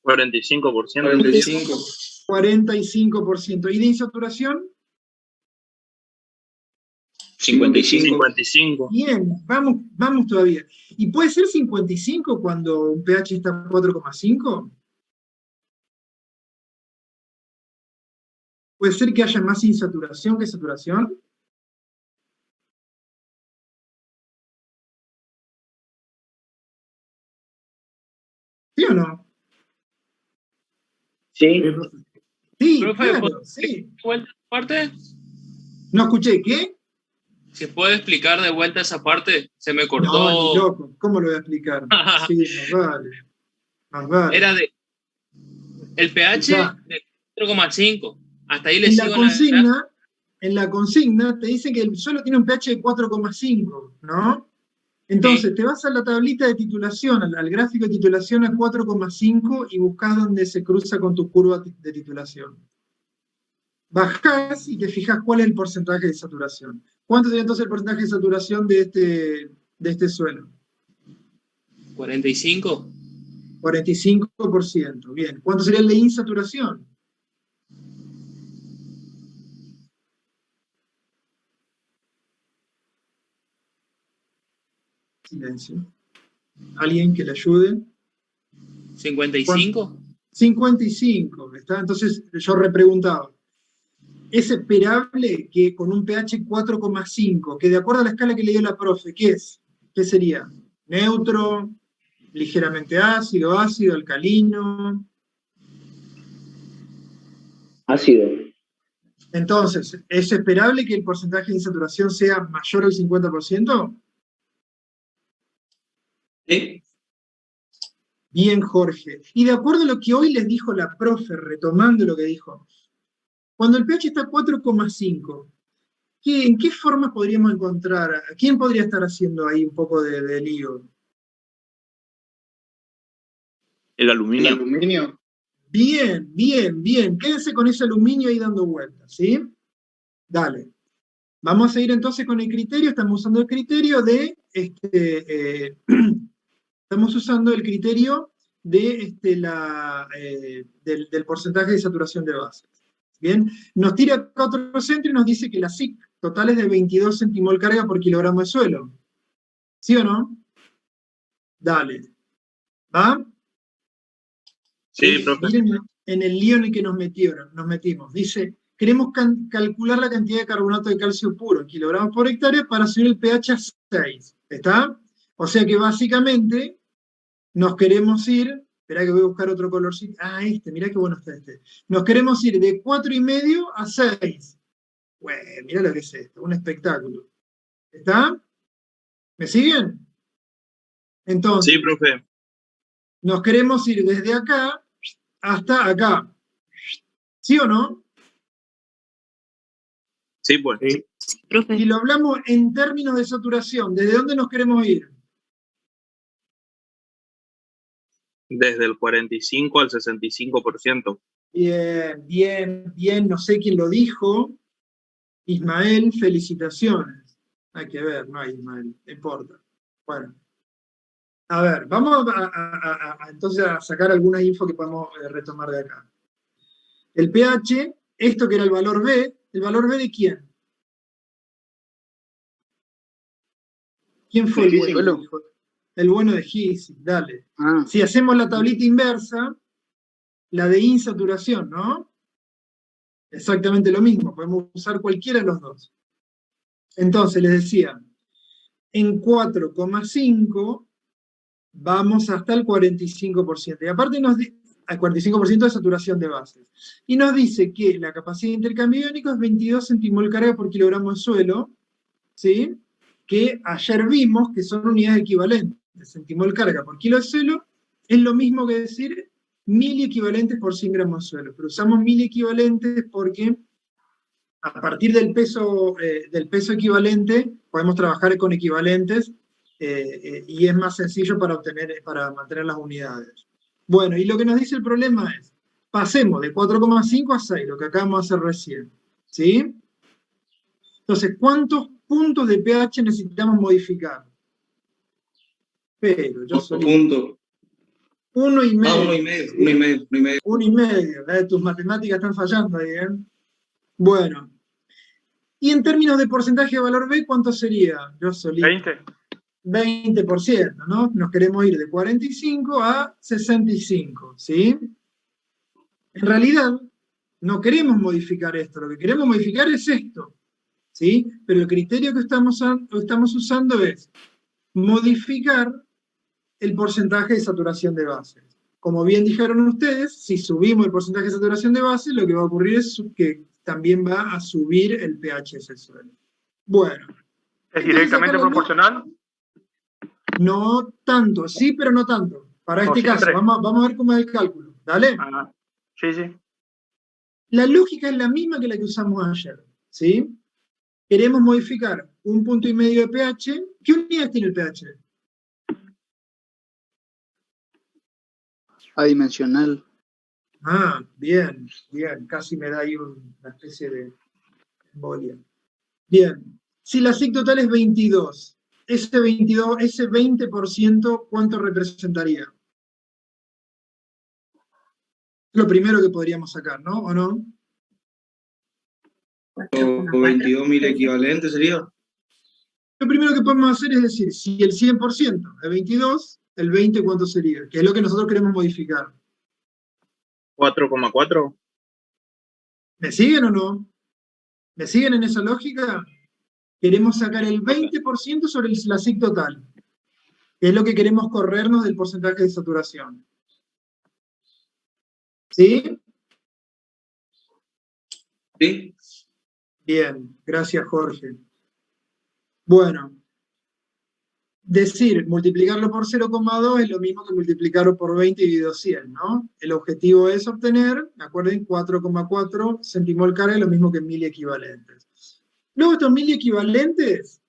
45%.
45%. ¿Y de insaturación?
55.
Bien, vamos todavía. ¿Y puede ser 55 cuando un pH está 4,5? ¿Puede ser que haya más insaturación que saturación? ¿Sí o no?
Sí.
Sí,
Profe,
claro, sí.
¿vuelta esa parte?
No escuché, ¿qué?
¿Se puede explicar de vuelta esa parte? Se me cortó.
No, ni loco. ¿Cómo lo voy a explicar? Sí, más vale. Más vale.
Era de el pH
Ya.
de 4,5. Hasta ahí le
En
sigo
la consigna te dicen que el suelo tiene un pH de 4,5, ¿no? Entonces, te vas a la tablita de titulación, al gráfico de titulación a 4,5 y buscas donde se cruza con tu curva de titulación. Bajás y te fijas cuál es el porcentaje de saturación. ¿Cuánto sería entonces el porcentaje de saturación de este suelo?
45.
45%. Bien. ¿Cuánto sería el de insaturación? Silencio. ¿Alguien que le ayude?
55.
55, ¿está? Entonces yo repreguntaba. ¿Es esperable que con un pH 4,5, que de acuerdo a la escala que le dio la profe, ¿qué es? ¿Qué sería? ¿Neutro? ¿Ligeramente ácido? ¿Ácido? ¿Alcalino?
Ácido.
Entonces, ¿es esperable que el porcentaje de insaturación sea mayor al 50%?
¿Sí?
Bien, Jorge. Y de acuerdo a lo que hoy les dijo la profe, retomando lo que dijo, cuando el pH está 4,5, ¿en qué formas podríamos encontrar? ¿Quién podría estar haciendo ahí un poco de lío?
El aluminio.
¿El aluminio?
Bien, bien, bien. Quédense con ese aluminio ahí dando vueltas, ¿sí? Dale. Vamos a seguir entonces con el criterio. Estamos usando el criterio de estamos usando el criterio de del porcentaje de saturación de bases. Bien, nos tira acá otro centro y nos dice que la SIC total es de 22 centimol carga por kilogramo de suelo. ¿Sí o no? Dale. ¿Va?
Sí, profe.
Miren en el lío en el que nos metimos. Dice, queremos calcular la cantidad de carbonato de calcio puro en kilogramos por hectárea para subir el pH a 6. ¿Está? O sea que básicamente nos queremos ir, esperá que voy a buscar otro colorcito. Ah, mirá qué bueno está este. Nos queremos ir de 4,5 a 6. Bueno, mirá lo que es esto, un espectáculo. ¿Está? ¿Me siguen? Entonces,
Sí, profe.
nos queremos ir desde acá hasta acá. ¿Sí o no?
Sí, pues.
Sí.
Y lo hablamos en términos de saturación. ¿Desde dónde nos queremos ir?
Desde el 45 al 65%.
Bien, bien, bien. No sé quién lo dijo. Ismael, felicitaciones. Hay que ver, no hay Ismael, no importa. Bueno. A ver, vamos entonces a sacar alguna info que podemos retomar de acá. El pH, esto que era el valor B ¿de quién? ¿Quién fue el bueno? El bueno de Giesing, dale. Si hacemos la tablita inversa, la de insaturación, ¿no? Exactamente lo mismo, podemos usar cualquiera de los dos. Entonces, les decía, en 4,5 vamos hasta el 45%. Y aparte nos dice, al 45% de saturación de bases. Y nos dice que la capacidad de intercambio iónico es 22 centimol carga por kilogramo de suelo, ¿sí? Que ayer vimos que son unidades equivalentes. Centimol carga por kilo de suelo es lo mismo que decir miliequivalentes por 100 gramos de suelo. Pero usamos miliequivalentes porque a partir del peso equivalente podemos trabajar con equivalentes y es más sencillo para mantener las unidades. Bueno, y lo que nos dice el problema es, pasemos de 4,5 a 6, lo que acabamos de hacer recién, ¿sí? Entonces, ¿cuántos puntos de pH necesitamos modificar? Pero yo soy...
puntos.
1,5.
Ah, 1,5.
1,5. Tus matemáticas están fallando ahí, ¿eh? Bueno. Y en términos de porcentaje de valor B, ¿cuánto sería? Yo solito. 20%, ¿no? Nos queremos ir de 45 a 65, ¿sí? En realidad, no queremos modificar esto, lo que queremos modificar es esto, ¿sí? Pero el criterio que estamos usando es modificar el porcentaje de saturación de bases. Como bien dijeron ustedes, si subimos el porcentaje de saturación de bases, lo que va a ocurrir es que también va a subir el pH del suelo. Bueno.
¿Es directamente proporcional?
No tanto, sí, pero no tanto. Para este caso, vamos a ver cómo es el cálculo. ¿Dale?
Sí, sí.
La lógica es la misma que la que usamos ayer, ¿sí? Queremos modificar 1,5 punto de pH. ¿Qué unidades tiene el pH?
Adimensional.
Ah, bien, bien. Casi me da ahí una especie de embolia. Bien. Si la SIC total es 22, ese 20%, ¿cuánto representaría? Lo primero que podríamos sacar, ¿no? ¿O no?
O 22.000 equivalentes sería.
Lo primero que podemos hacer es decir, si el 100% es 22, el 20 ¿cuánto sería? Que es lo que nosotros queremos modificar.
4,4.
¿Me siguen o no? ¿Me siguen en esa lógica? Queremos sacar el 20% sobre la SIC total, que es lo que queremos corrernos del porcentaje de saturación. ¿Sí?
Sí.
Bien, gracias Jorge. Bueno, decir, multiplicarlo por 0,2 es lo mismo que multiplicarlo por 20 dividido 100, ¿no? El objetivo es obtener, acuerden, 4,4 centimol carga es lo mismo que 1000 equivalentes. Luego estos 1000 equivalentes,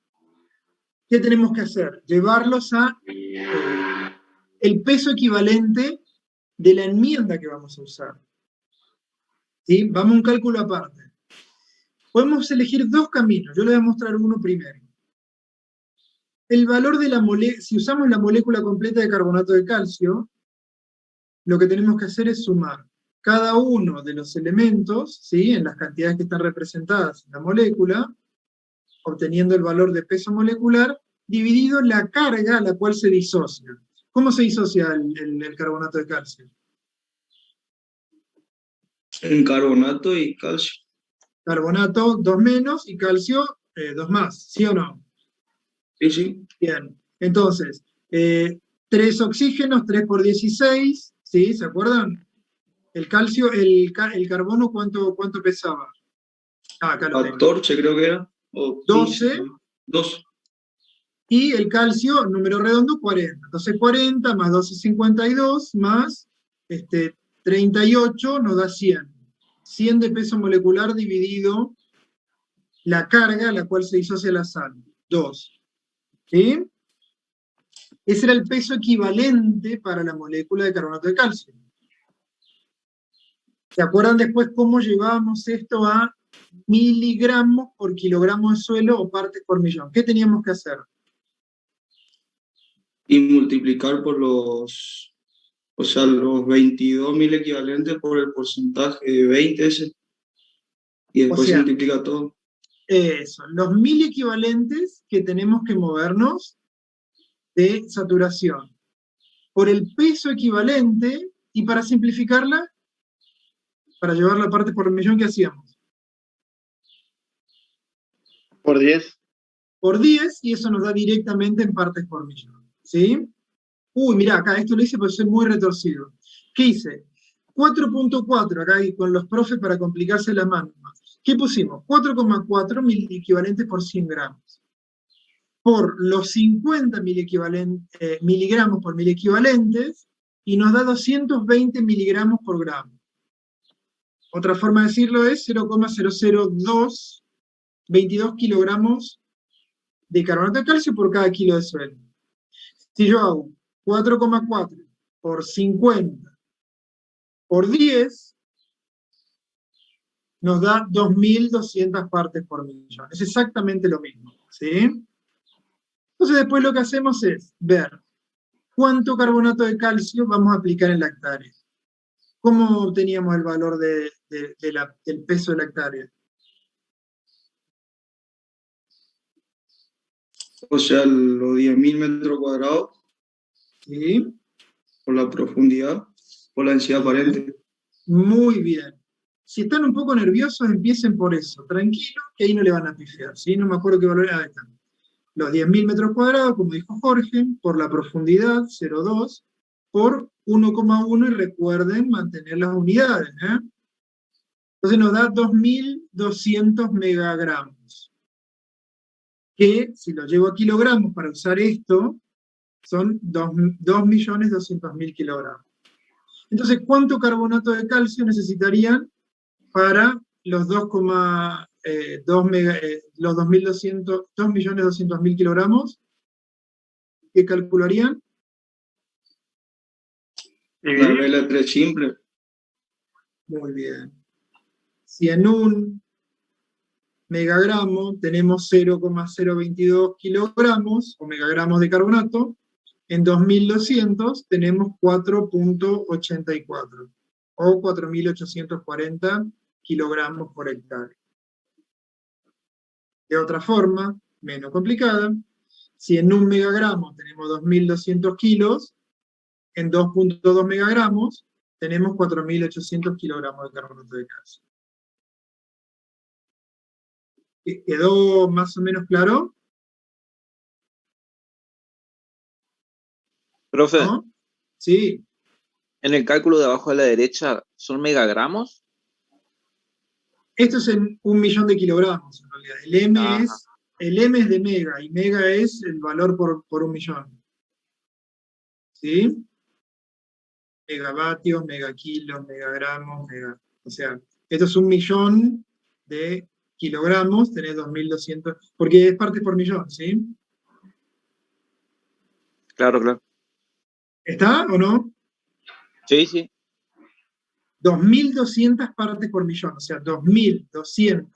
¿qué tenemos que hacer? Llevarlos a el peso equivalente de la enmienda que vamos a usar. ¿Sí? Vamos a un cálculo aparte. Podemos elegir dos caminos, yo les voy a mostrar uno primero. El valor de la molécula, si usamos la molécula completa de carbonato de calcio, lo que tenemos que hacer es sumar cada uno de los elementos, ¿sí?, en las cantidades que están representadas en la molécula, obteniendo el valor de peso molecular, dividido la carga a la cual se disocia. ¿Cómo se disocia el carbonato de calcio?
En carbonato y calcio.
Carbonato 2 menos y calcio 2 más, ¿sí o no?
Sí, sí.
Bien, entonces, 3 oxígenos, 3 por 16, ¿sí? ¿Se acuerdan? El calcio, el carbono, ¿cuánto pesaba? Ah, acá lo tengo.
14 creo que era. O
12.
12.
Y el calcio, número redondo, 40. Entonces 40 más 12, 52, más 38 nos da 100. 100 de peso molecular dividido la carga a la cual se disocia la sal. 2. ¿Sí? Ese era el peso equivalente para la molécula de carbonato de calcio. ¿Se acuerdan después cómo llevábamos esto a miligramos por kilogramo de suelo o partes por millón? ¿Qué teníamos que hacer?
Y multiplicar por los 22.000 equivalentes por el porcentaje de 20 ese. Y después se multiplica todo.
Eso, los 1000 equivalentes que tenemos que movernos de saturación. Por el peso equivalente, y para simplificarla, para llevar la parte por millón, ¿qué hacíamos?
Por 10.
Por 10, y eso nos da directamente en partes por millón. ¿Sí? Uy, mirá, acá esto lo hice porque soy muy retorcido. ¿Qué hice? 4.4, acá con los profes para complicarse la mano. ¿Qué pusimos? 4,4 equivalentes por 100 gramos. Por los 50 miligramos por mil equivalentes, y nos da 220 miligramos por gramo. Otra forma de decirlo es 0,00222 kilogramos de carbonato de calcio por cada kilo de suelo. Si yo hago 4,4 por 50 por 10, nos da 2.200 partes por millón. Es exactamente lo mismo, ¿sí? Entonces después lo que hacemos es ver cuánto carbonato de calcio vamos a aplicar en la hectárea. ¿Cómo obteníamos el valor del peso de la hectárea?
O sea, los 10.000 metros cuadrados.
Sí.
Por la profundidad, por la densidad aparente.
Muy bien. Si están un poco nerviosos, empiecen por eso. Tranquilo, que ahí no le van a pifiar, ¿sí? No me acuerdo qué valor era. Los 10.000 metros cuadrados, como dijo Jorge, por la profundidad, 0,2, por 1,1, y recuerden mantener las unidades, ¿eh? Entonces nos da 2.200 megagramos. Que, si lo llevo a kilogramos para usar esto, son 2.200.000 kilogramos. Entonces, ¿cuánto carbonato de calcio necesitarían para los 2.200.000 kilogramos? ¿Qué calcularían?
La regla de 3 simple.
Muy bien. Si en un megagramo tenemos 0,022 kilogramos o megagramos de carbonato, en 2200 tenemos 4.84 o 4.840 kilogramos por hectárea. De otra forma, menos complicada, si en un megagramo tenemos 2.200 kilos, en 2.2 megagramos tenemos 4.800 kilogramos de carbonato de calcio. ¿Quedó más o menos claro?
Profe,
¿No? Sí.
en el cálculo de abajo a la derecha, ¿son megagramos?
Esto es en 1.000.000 de kilogramos, en realidad. El M es de mega, y mega es el valor por 1.000.000. ¿Sí? Megavatios, megakilos, megagramos, o sea, esto es 1.000.000 de kilogramos, tenés 2.200, porque es parte por millón, ¿sí?
Claro, claro.
¿Está o no?
Sí, sí.
2.200 partes por millón, o sea, 2.200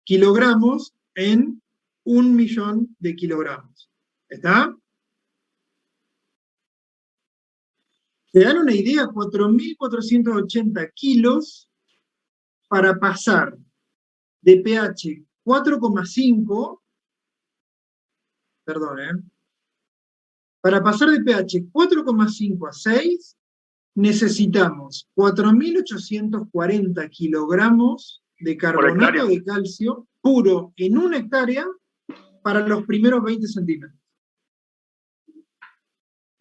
kilogramos en 1.000.000 de kilogramos. ¿Está? Te dan una idea, 4.480 kilos para pasar de pH 4,5, perdón, para pasar de pH 4,5 a 6, necesitamos 4.840 kilogramos de carbonato de calcio puro en 1 hectárea para los primeros 20 centímetros.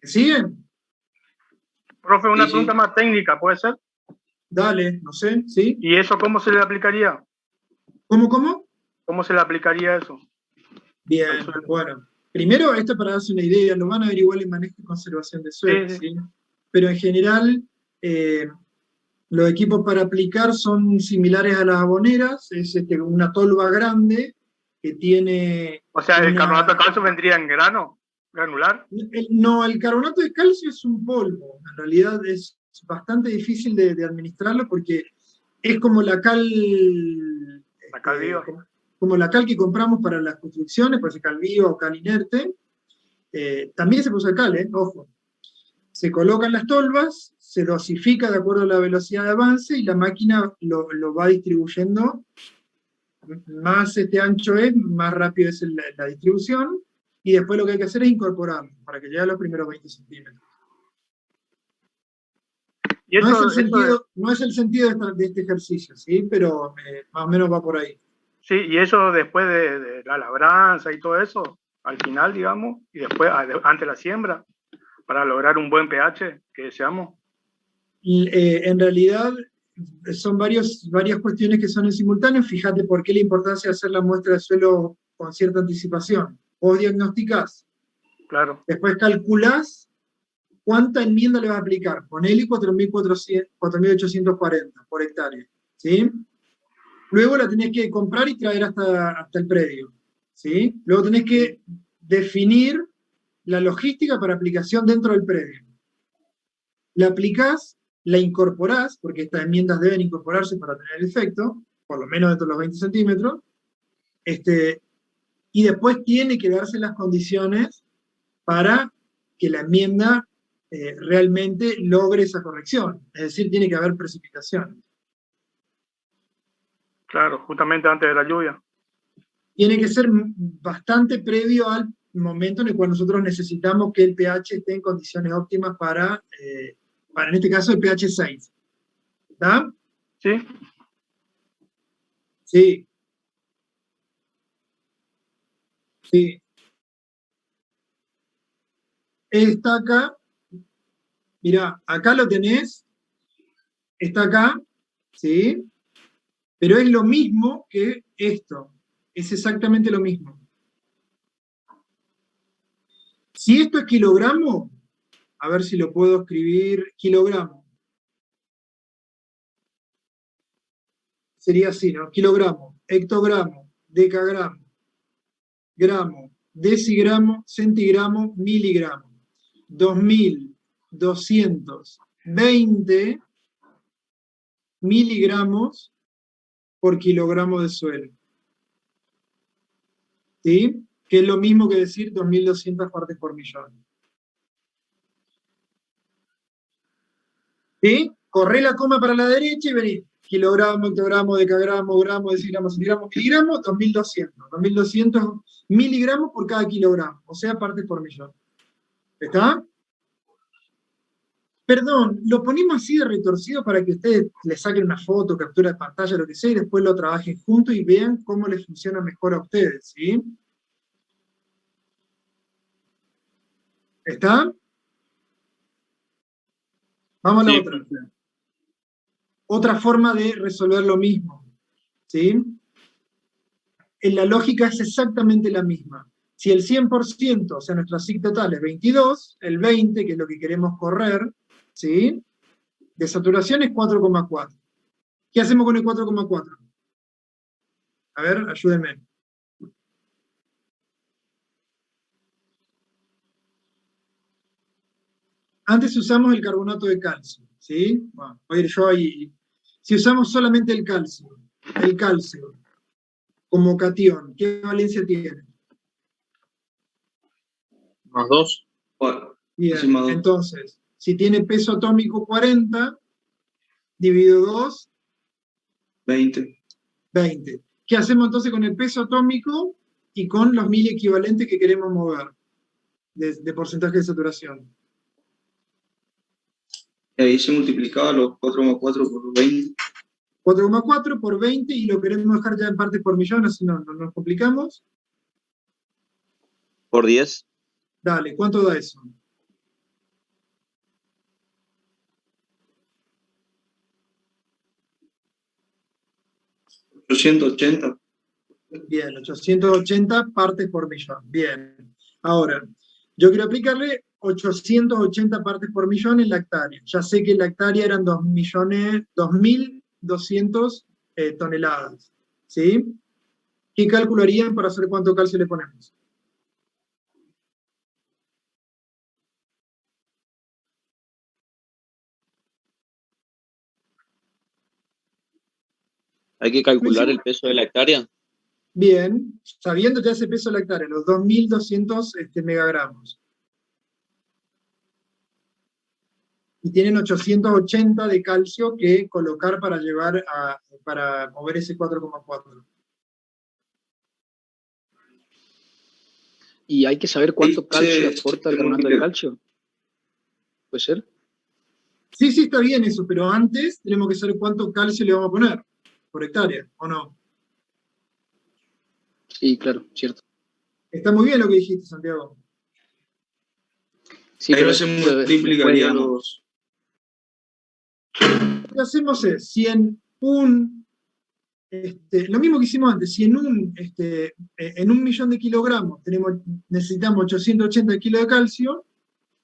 ¿Me siguen?
Profe, una pregunta más técnica, ¿puede ser?
Dale, no sé, ¿sí?
¿Y eso cómo se le aplicaría?
¿Cómo?
¿Cómo se le aplicaría eso?
Bien, bueno. Primero, esto para darse una idea, lo van a ver igual en manejo y conservación de suelo, ¿sí? Pero en general, los equipos para aplicar son similares a las aboneras, es una tolva grande que tiene...
O sea, ¿el carbonato de calcio vendría en grano? ¿Granular?
No, el carbonato de calcio es un polvo. En realidad es bastante difícil de administrarlo porque es como la cal...
La cal viva.
Como la cal que compramos para las construcciones, puede ser cal viva o cal inerte. También se puede usar cal, ojo. Se colocan las tolvas, se dosifica de acuerdo a la velocidad de avance y la máquina lo va distribuyendo. Más ancho es, más rápido es la distribución. Y después lo que hay que hacer es incorporarlo para que llegue a los primeros 20 centímetros.
¿Y eso,
no es el sentido de este ejercicio, ¿sí? Pero más o menos va por ahí.
Sí, y eso después de la labranza y todo eso, al final, digamos, y después, antes de la siembra, para lograr un buen pH que deseamos.
En realidad, son varias cuestiones que son en simultáneo. Fíjate por qué la importancia de hacer la muestra de suelo con cierta anticipación. Vos diagnosticás,
claro.
Después calculás cuánta enmienda le vas a aplicar. Ponele 4.840 por hectárea, ¿sí? Luego la tenés que comprar y traer hasta el predio, ¿sí? Luego tenés que definir la logística para aplicación dentro del predio. La aplicás, la incorporás, porque estas enmiendas deben incorporarse para tener el efecto, por lo menos dentro de los 20 centímetros, y después tiene que darse las condiciones para que la enmienda realmente logre esa corrección. Es decir, tiene que haber precipitación.
Claro, justamente antes de la lluvia.
Tiene que ser bastante previo al momento en el cual nosotros necesitamos que el pH esté en condiciones óptimas para en este caso, el pH 6. ¿Está?
Sí.
Sí. Sí. Está acá. Mirá, acá lo tenés. Está acá. ¿Sí? Pero es lo mismo que esto. Es exactamente lo mismo. Si esto es kilogramo, a ver si lo puedo escribir, kilogramo. Sería así, ¿no? Kilogramo, hectogramo, decagramo, gramo, decigramo, centigramo, miligramo. 2.220 miligramos por kilogramo de suelo. ¿Sí? Que es lo mismo que decir 2.200 partes por millón. ¿Sí? Corré la coma para la derecha y vení. Kilogramo, hectogramo, decagramo, gramo, decigramo, centigramo, miligramo, 2.200. 2.200 miligramos por cada kilogramo, o sea, partes por millón. ¿Está? Perdón, lo ponemos así de retorcido para que ustedes le saquen una foto, captura de pantalla, lo que sea, y después lo trabajen juntos y vean cómo les funciona mejor a ustedes, ¿sí? ¿Está? Vamos a la otra. Otra forma de resolver lo mismo, ¿sí? En la lógica es exactamente la misma. Si el 100%, o sea, nuestra SIC total es 22, el 20, que es lo que queremos correr, ¿sí? De saturación es 4,4. ¿Qué hacemos con el 4,4? A ver, ayúdenme. Antes usamos el carbonato de calcio, ¿sí? Bueno, voy a ir yo ahí. Si usamos solamente el calcio como catión, ¿qué valencia tiene?
+2.
Bien, entonces, si tiene peso atómico 40, dividido 2,
20.
20. ¿Qué hacemos entonces con el peso atómico y con los 1000 equivalentes que queremos mover de porcentaje de saturación?
Y ahí se multiplicaba los 4,4 por 20.
4,4 por 20 y lo queremos dejar ya en partes por millón, así no nos complicamos.
Por 10.
Dale, ¿cuánto da eso?
$880.
Bien, 880 partes por millón. Bien. Ahora, yo quiero aplicarle 880 partes por millón en la hectárea. Ya sé que en la hectárea eran 2.200 toneladas. ¿Sí? ¿Qué cálculo harían para saber cuánto calcio le ponemos?
Hay que calcular el peso de la hectárea.
Bien, sabiendo ya ese peso de la hectárea, los 2.200 megagramos. Y tienen 880 de calcio que colocar para para mover ese 4,4.
Y hay que saber cuánto calcio aporta el carbonato de calcio. ¿Puede ser?
Sí, está bien eso, pero antes tenemos que saber cuánto calcio le vamos a poner por hectárea, ¿o no?
Sí, claro, cierto.
Está muy bien lo que dijiste, Santiago.
Sí,
ahí no se multiplicaría los...
Lo que hacemos es, si en lo mismo que hicimos antes, si en un 1.000.000 de kilogramos necesitamos 880 kilos de calcio,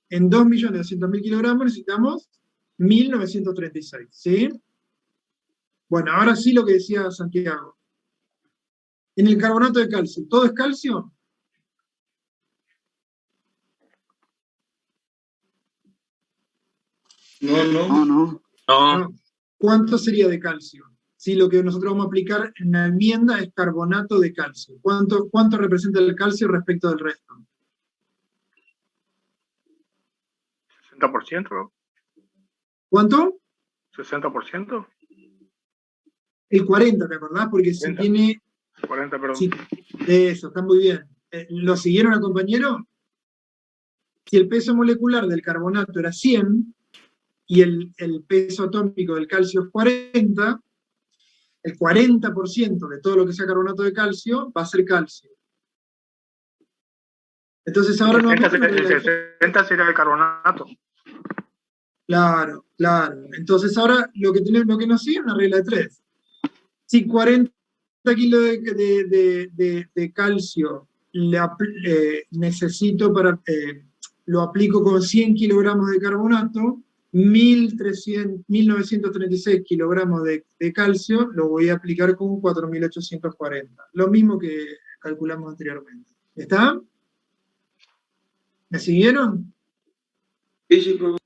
en 2.200.000 kilogramos necesitamos 1.936, ¿sí? Bueno, ahora sí lo que decía Santiago. En el carbonato de calcio, ¿todo es calcio?
No.
¿Cuánto sería de calcio? Si lo que nosotros vamos a aplicar en la enmienda es carbonato de calcio. ¿Cuánto representa el calcio respecto del resto?
60%, ¿no?
¿Cuánto?
60%.
El 40, ¿te acordás? Porque si tiene...
40, perdón.
Eso, está muy bien. ¿Lo siguieron al compañero? Si el peso molecular del carbonato era 100 y el peso atómico del calcio es 40, el 40% de todo lo que sea carbonato de calcio va a ser calcio. Entonces ahora no vamos a...
El 60 sería el carbonato.
Claro. Entonces ahora lo que nos sigue es una regla de 3. Si 40 kilos de calcio necesito lo aplico con 100 kilogramos de carbonato, 1.936 kilogramos de calcio lo voy a aplicar con 4.840. Lo mismo que calculamos anteriormente. ¿Está? ¿Me siguieron?
Sí, profe.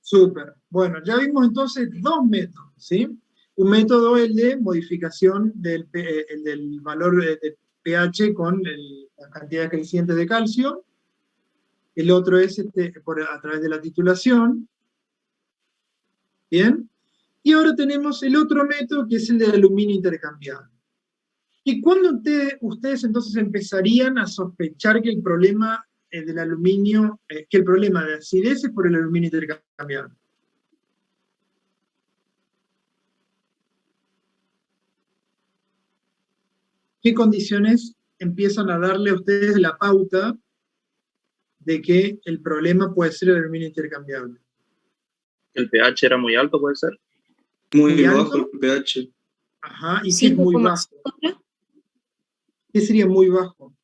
Súper. Bueno, ya vimos entonces dos métodos, ¿sí? Un método, el de modificación del valor de pH con la cantidad creciente de calcio. El otro es a través de la titulación. ¿Bien? Y ahora tenemos el otro método, que es el de aluminio intercambiable. ¿Y cuándo ustedes entonces empezarían a sospechar que el problema del aluminio, que el problema de acidez es por el aluminio intercambiable? ¿Qué condiciones empiezan a darle a ustedes la pauta de que el problema puede ser el aluminio intercambiable?
El pH era muy alto, ¿puede ser?
Muy bajo el pH.
Ajá, ¿y qué es muy bajo? ¿Qué sería muy bajo?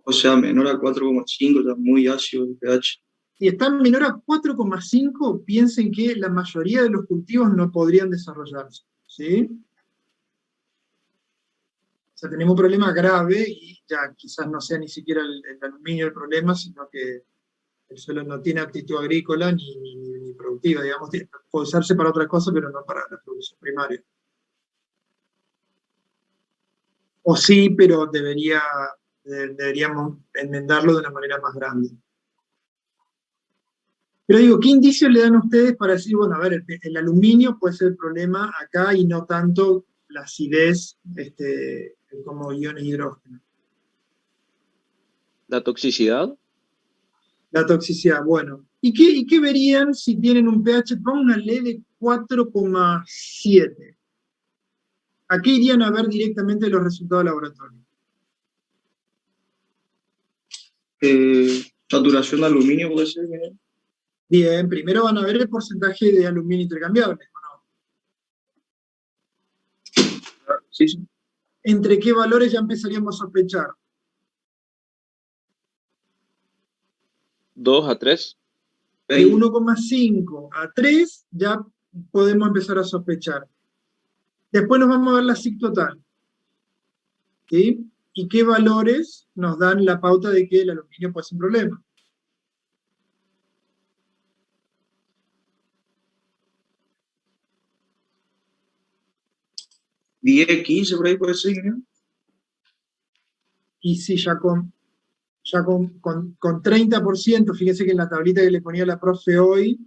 O sea, menor a 4,5, ya muy ácido el pH.
Si está menor a 4,5, piensen que la mayoría de los cultivos no podrían desarrollarse, ¿sí? O sea, tenemos un problema grave y ya quizás no sea ni siquiera el aluminio el problema, sino que el suelo no tiene aptitud agrícola ni productiva, digamos, puede usarse para otra cosa, pero no para la producción primaria. O sí, pero deberíamos enmendarlo de una manera más grande. Pero digo, ¿qué indicios le dan a ustedes para decir, bueno, a ver, el aluminio puede ser el problema acá y no tanto la acidez como iones hidrógeno?
¿La toxicidad?
La toxicidad, bueno. ¿Y qué verían si tienen un pH, pónganle de 4,7? ¿A qué irían a ver directamente los resultados de laboratorio?
Saturación de aluminio puede ser.
Bien, primero van a ver el porcentaje de aluminio intercambiable, ¿o no?
Sí, sí.
¿Entre qué valores ya empezaríamos a sospechar?
2 a 3.
De 1,5 a 3 ya podemos empezar a sospechar. Después nos vamos a ver la SIC total. ¿Sí? ¿Y qué valores nos dan la pauta de que el aluminio puede ser un problema?
¿10, 15 por ahí puede ser? ¿No?
Y sí, ya con 30%, fíjese que en la tablita que le ponía la profe hoy,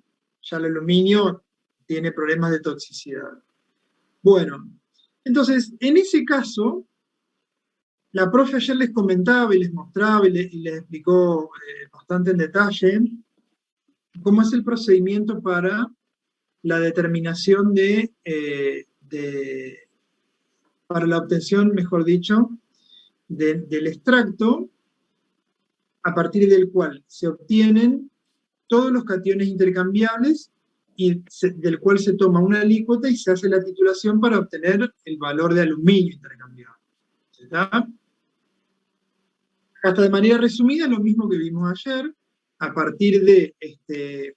ya el aluminio tiene problemas de toxicidad. Bueno, entonces, en ese caso, la profe ayer les comentaba y les mostraba y les explicó bastante en detalle cómo es el procedimiento para la determinación para la obtención, mejor dicho, del extracto, a partir del cual se obtienen todos los cationes intercambiables y del cual se toma una alícuota y se hace la titulación para obtener el valor de aluminio intercambiable. ¿Está? Hasta de manera resumida, lo mismo que vimos ayer, a partir de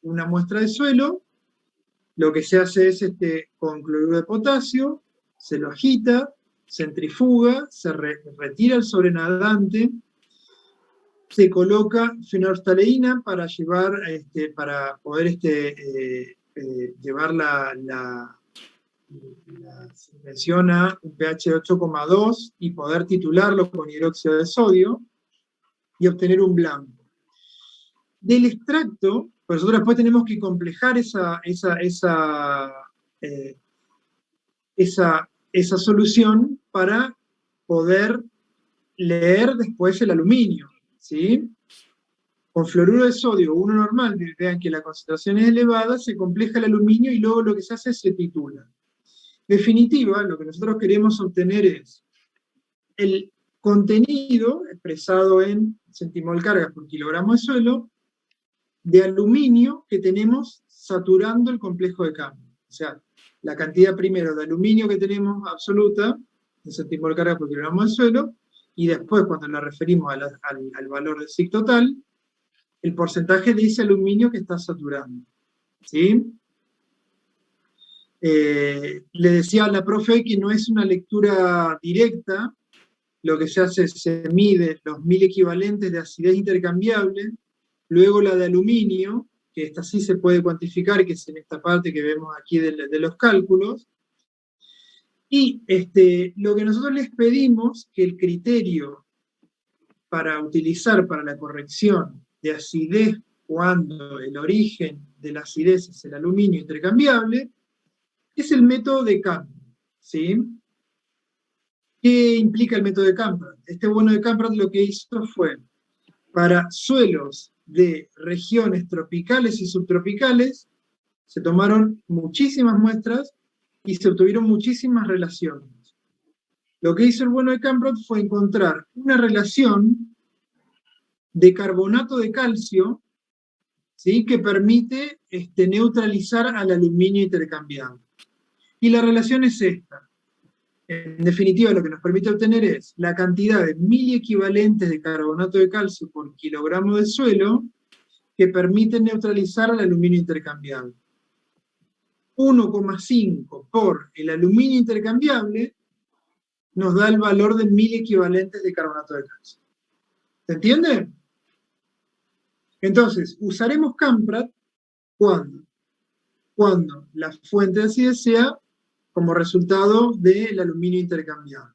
una muestra de suelo, lo que se hace es con cloruro de potasio, se lo agita, centrifuga, se retira el sobrenadante, se coloca fenoftaleína para poder llevar la suspensión a un pH de 8,2 y poder titularlo con hidróxido de sodio y obtener un blanco. Del extracto, pues nosotros después tenemos que complejar esa solución para poder leer después el aluminio, ¿sí? Con fluoruro de sodio, uno normal, vean que la concentración es elevada, se compleja el aluminio y luego lo que se hace es se titula. En definitiva, lo que nosotros queremos obtener es el contenido expresado en centimol cargas por kilogramo de suelo de aluminio que tenemos saturando el complejo de cambio. O sea, la cantidad primero de aluminio que tenemos absoluta, en centimol cargas por kilogramo de suelo, y después cuando la referimos al valor de SIC total, el porcentaje de ese aluminio que está saturando. ¿Sí? Le decía a la profe que no es una lectura directa, lo que se hace es se mide los 1000 equivalentes de acidez intercambiable, luego la de aluminio, que esta sí se puede cuantificar, que es en esta parte que vemos aquí de los cálculos, y lo que nosotros les pedimos, que el criterio para utilizar para la corrección de acidez cuando el origen de la acidez es el aluminio intercambiable, es el método de Camprad, ¿sí? ¿Qué implica el método de Camprad? Bueno de Camprad lo que hizo fue, para suelos de regiones tropicales y subtropicales, se tomaron muchísimas muestras y se obtuvieron muchísimas relaciones. Lo que hizo el bueno de Camprad fue encontrar una relación de carbonato de calcio, ¿sí? Que permite neutralizar al aluminio intercambiable. Y la relación es esta. En definitiva, lo que nos permite obtener es la cantidad de 1000 equivalentes de carbonato de calcio por kilogramo de suelo que permiten neutralizar al aluminio intercambiable. 1,5 por el aluminio intercambiable nos da el valor de 1000 equivalentes de carbonato de calcio. ¿Se entiende? Entonces, usaremos Camprad cuando cuando la fuente de acidez sea como resultado del aluminio intercambiable.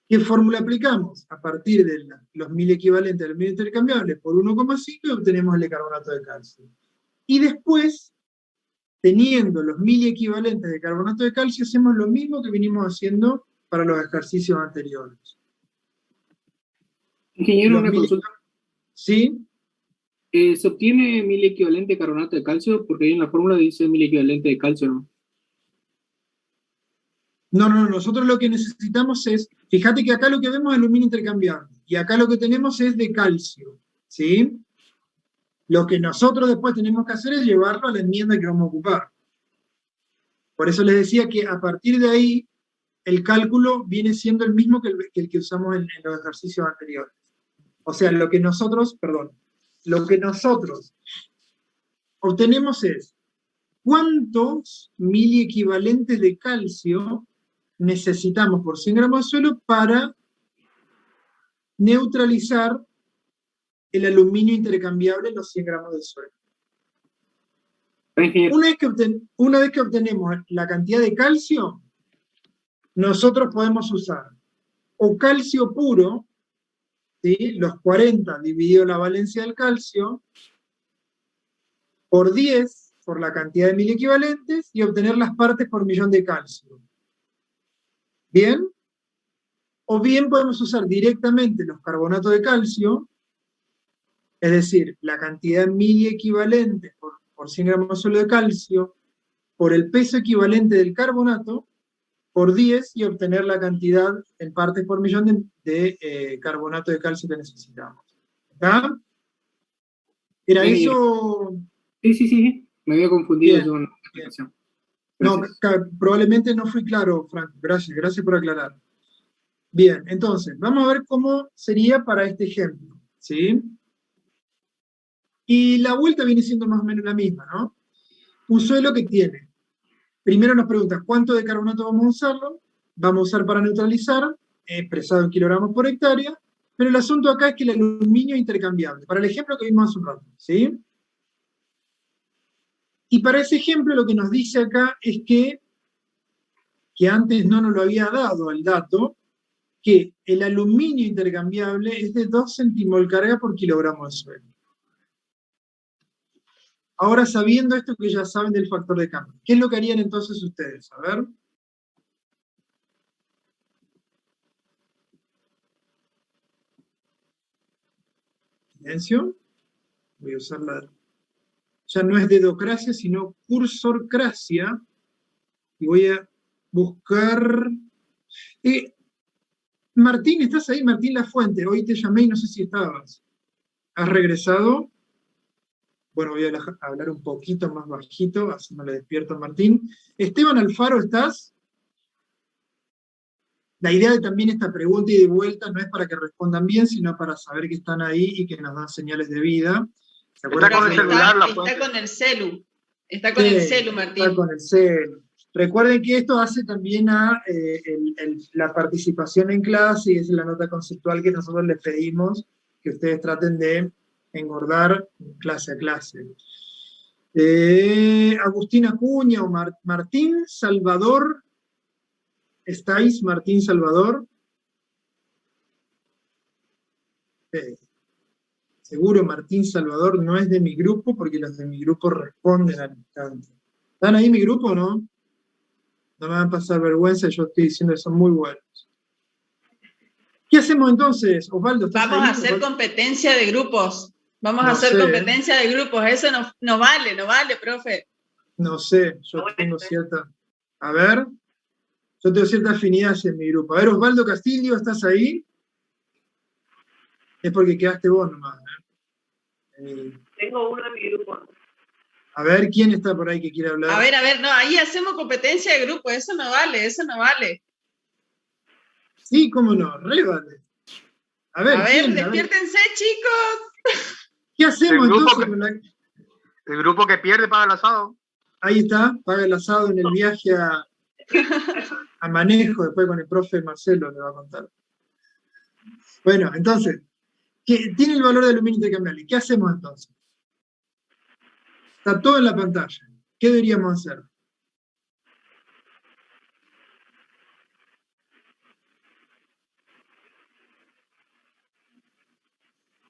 ¿Qué fórmula aplicamos? A partir de los 1000 equivalentes de aluminio intercambiable por 1,5 obtenemos el de carbonato de calcio. Y después, teniendo los 1000 equivalentes de carbonato de calcio, hacemos lo mismo que vinimos haciendo para los ejercicios anteriores.
Ingeniero, una consulta.
¿Sí?
¿Se obtiene 1000 equivalente de carbonato de calcio? Porque ahí en la fórmula dice 1000 equivalente de calcio, ¿no?
No, nosotros lo que necesitamos es, fíjate que acá lo que vemos es aluminio intercambiable, y acá lo que tenemos es de calcio, ¿sí? Lo que nosotros después tenemos que hacer es llevarlo a la enmienda que vamos a ocupar. Por eso les decía que a partir de ahí, el cálculo viene siendo el mismo que el que usamos en los ejercicios anteriores. O sea, lo que nosotros obtenemos es cuántos miliequivalentes de calcio necesitamos por 100 gramos de suelo para neutralizar el aluminio intercambiable en los 100 gramos de suelo. Una vez que obtenemos la cantidad de calcio, nosotros podemos usar o calcio puro, ¿sí? Los 40 dividido la valencia del calcio, por 10, por la cantidad de 1000 equivalentes, y obtener las partes por millón de calcio. ¿Bien? O bien podemos usar directamente los carbonatos de calcio, es decir, la cantidad de 1000 equivalentes por 100 gramos de suelo de calcio, por el peso equivalente del carbonato, por 10, y obtener la cantidad en partes por millón de carbonato de calcio que necesitamos. ¿Está? ¿Era eso?
Sí. Me había confundido yo en la explicación.
No, probablemente no fui claro, Franco. Gracias por aclarar. Bien, entonces, vamos a ver cómo sería para este ejemplo, ¿sí? Y la vuelta viene siendo más o menos la misma, ¿no? Un suelo que tiene, primero nos pregunta cuánto de carbonato vamos a usarlo, vamos a usar para neutralizar, expresado en kilogramos por hectárea, pero el asunto acá es que el aluminio es intercambiable, para el ejemplo que vimos hace un rato, ¿sí? Y para ese ejemplo lo que nos dice acá es que antes no nos lo había dado el dato, que el aluminio intercambiable es de 2 centimol carga por kilogramo de suelo. Ahora, sabiendo esto que ya saben del factor de cambio, ¿qué es lo que harían entonces ustedes? A ver. Silencio. Voy a usar ya no es dedocracia, sino cursorcracia. Y voy a buscar... Martín, ¿estás ahí? Martín Lafuente, hoy te llamé y no sé si estabas. ¿Has regresado? Bueno, voy a hablar un poquito más bajito, así no le despierto a Martín. Esteban Alfaro, ¿estás? La idea de también esta pregunta y de vuelta no es para que respondan bien, sino para saber que están ahí y que nos dan señales de vida.
Está con el celular,
está con el celu. Está con el celu, Martín.
Está con el celu. Recuerden que esto hace también a la participación en clase, y esa es la nota conceptual que nosotros les pedimos, que ustedes traten de engordar clase a clase. Agustín Acuña o Martín Salvador, ¿estáis, Martín Salvador? Seguro Martín Salvador no es de mi grupo, porque los de mi grupo responden al instante. ¿Están ahí mi grupo o no? No me van a pasar vergüenza, yo estoy diciendo que son muy buenos. ¿Qué hacemos entonces, Osvaldo?
Vamos a hacer competencia de grupos. Vamos a hacer competencia de grupos. Eso no vale, profe.
No sé, yo tengo cierta... A ver, yo tengo cierta afinidad hacia mi grupo. A ver, Osvaldo Castillo, ¿estás ahí? Es porque quedaste vos nomás.
Tengo uno en mi grupo.
A ver, ¿quién está por ahí que quiere hablar?
A ver, no, ahí hacemos competencia de grupo, eso no vale.
Sí, cómo no, re vale. A ver,
despiértense, chicos.
¿Qué hacemos entonces?
El grupo que pierde paga el asado.
Ahí está, paga el asado en el viaje a Manejo, después con el profe Marcelo le va a contar. Bueno, entonces, tiene el valor de aluminio intercambiable. ¿Qué hacemos entonces? Está todo en la pantalla. ¿qué deberíamos hacer?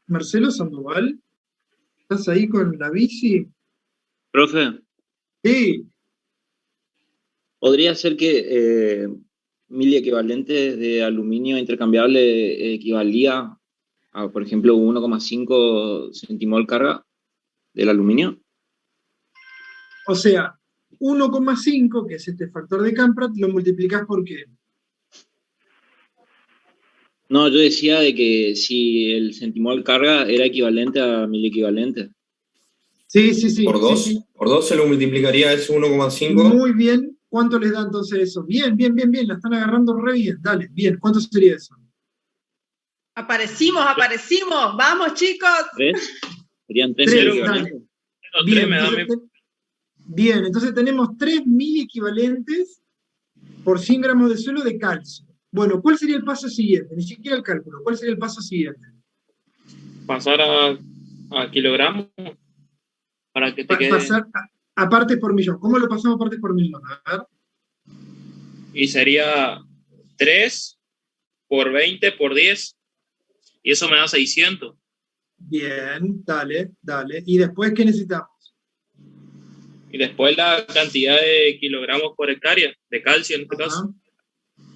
Marcelo Sandoval, ¿estás ahí con la bici?
Profe,
Sí,
¿podría ser que 1000 equivalentes de aluminio intercambiable equivalía a, por ejemplo, 1,5 centimol carga del aluminio?
o sea, 1,5, que es este factor de Campradt, lo multiplicás por qué.
No, yo decía de que si el centimol carga era equivalente a 1000 equivalentes.
Sí, sí, sí.
Por 2,
sí, sí.
por 2 se lo multiplicaría ese 1,5.
Muy bien. ¿Cuánto les da entonces eso? Bien, bien, bien, bien. La están agarrando re bien. Dale, bien. ¿Cuánto sería eso?
Aparecimos. Vamos, chicos.
¿Tres? Serían 3
Tres,
equivalentes.
Bien, entonces tenemos 3.000 equivalentes por 100 gramos de suelo de calcio. Bueno, ¿cuál sería el paso siguiente? Ni siquiera el cálculo. ¿Cuál sería el paso siguiente?
Pasar a kilogramos para que te quede.
Pasar a partes por millón. ¿Cómo lo pasamos a partes por millón? A ver.
Y sería 3 por 20 por 10. Y eso me da 600.
Bien, dale. ¿Y después qué necesitamos?
Y después la cantidad de kilogramos por hectárea, de calcio en este caso.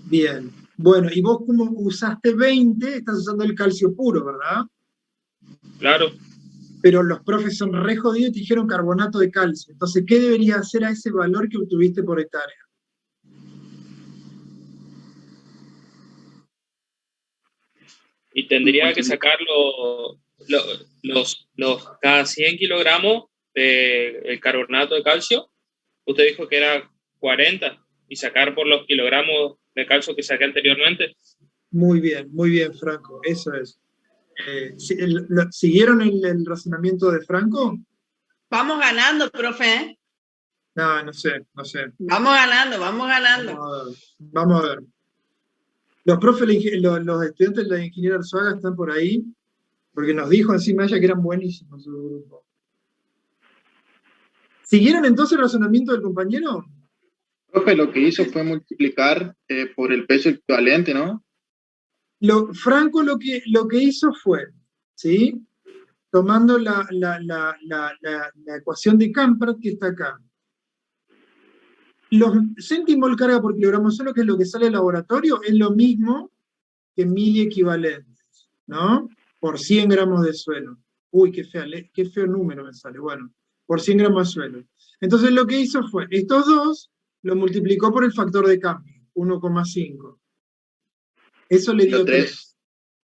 Bien. Bueno, y vos como usaste 20, estás usando el calcio puro, ¿verdad?
Claro.
Pero los profes son re jodidos y te dijeron carbonato de calcio. Entonces, ¿qué deberías hacer a ese valor que obtuviste por hectárea?
Y tendría que sacar los cada 100 kilogramos del carbonato de calcio. Usted dijo que era 40 y sacar por los kilogramos de calcio que saqué anteriormente.
Muy bien, Franco, eso es. ¿Siguieron el razonamiento de Franco?
Vamos ganando, profe.
No sé.
Vamos ganando.
Vamos a ver. Los profes, los estudiantes de la ingeniería Arzuaga están por ahí, porque nos dijo encima ella que eran buenísimos su grupo. ¿Siguieron entonces el razonamiento del compañero?
Profe, lo que hizo fue multiplicar por el peso equivalente, ¿no?
Franco lo que hizo fue, ¿sí? Tomando la ecuación de Campradt que está acá. Los centimol carga por kilogramo solo, que es lo que sale del laboratorio, es lo mismo que 1000 equivalentes, ¿no? Por 100 gramos de suelo. Uy, qué feo número me sale. Bueno, por 100 gramos de suelo. Entonces lo que hizo fue, estos dos lo multiplicó por el factor de cambio, 1,5. Eso le dio 3.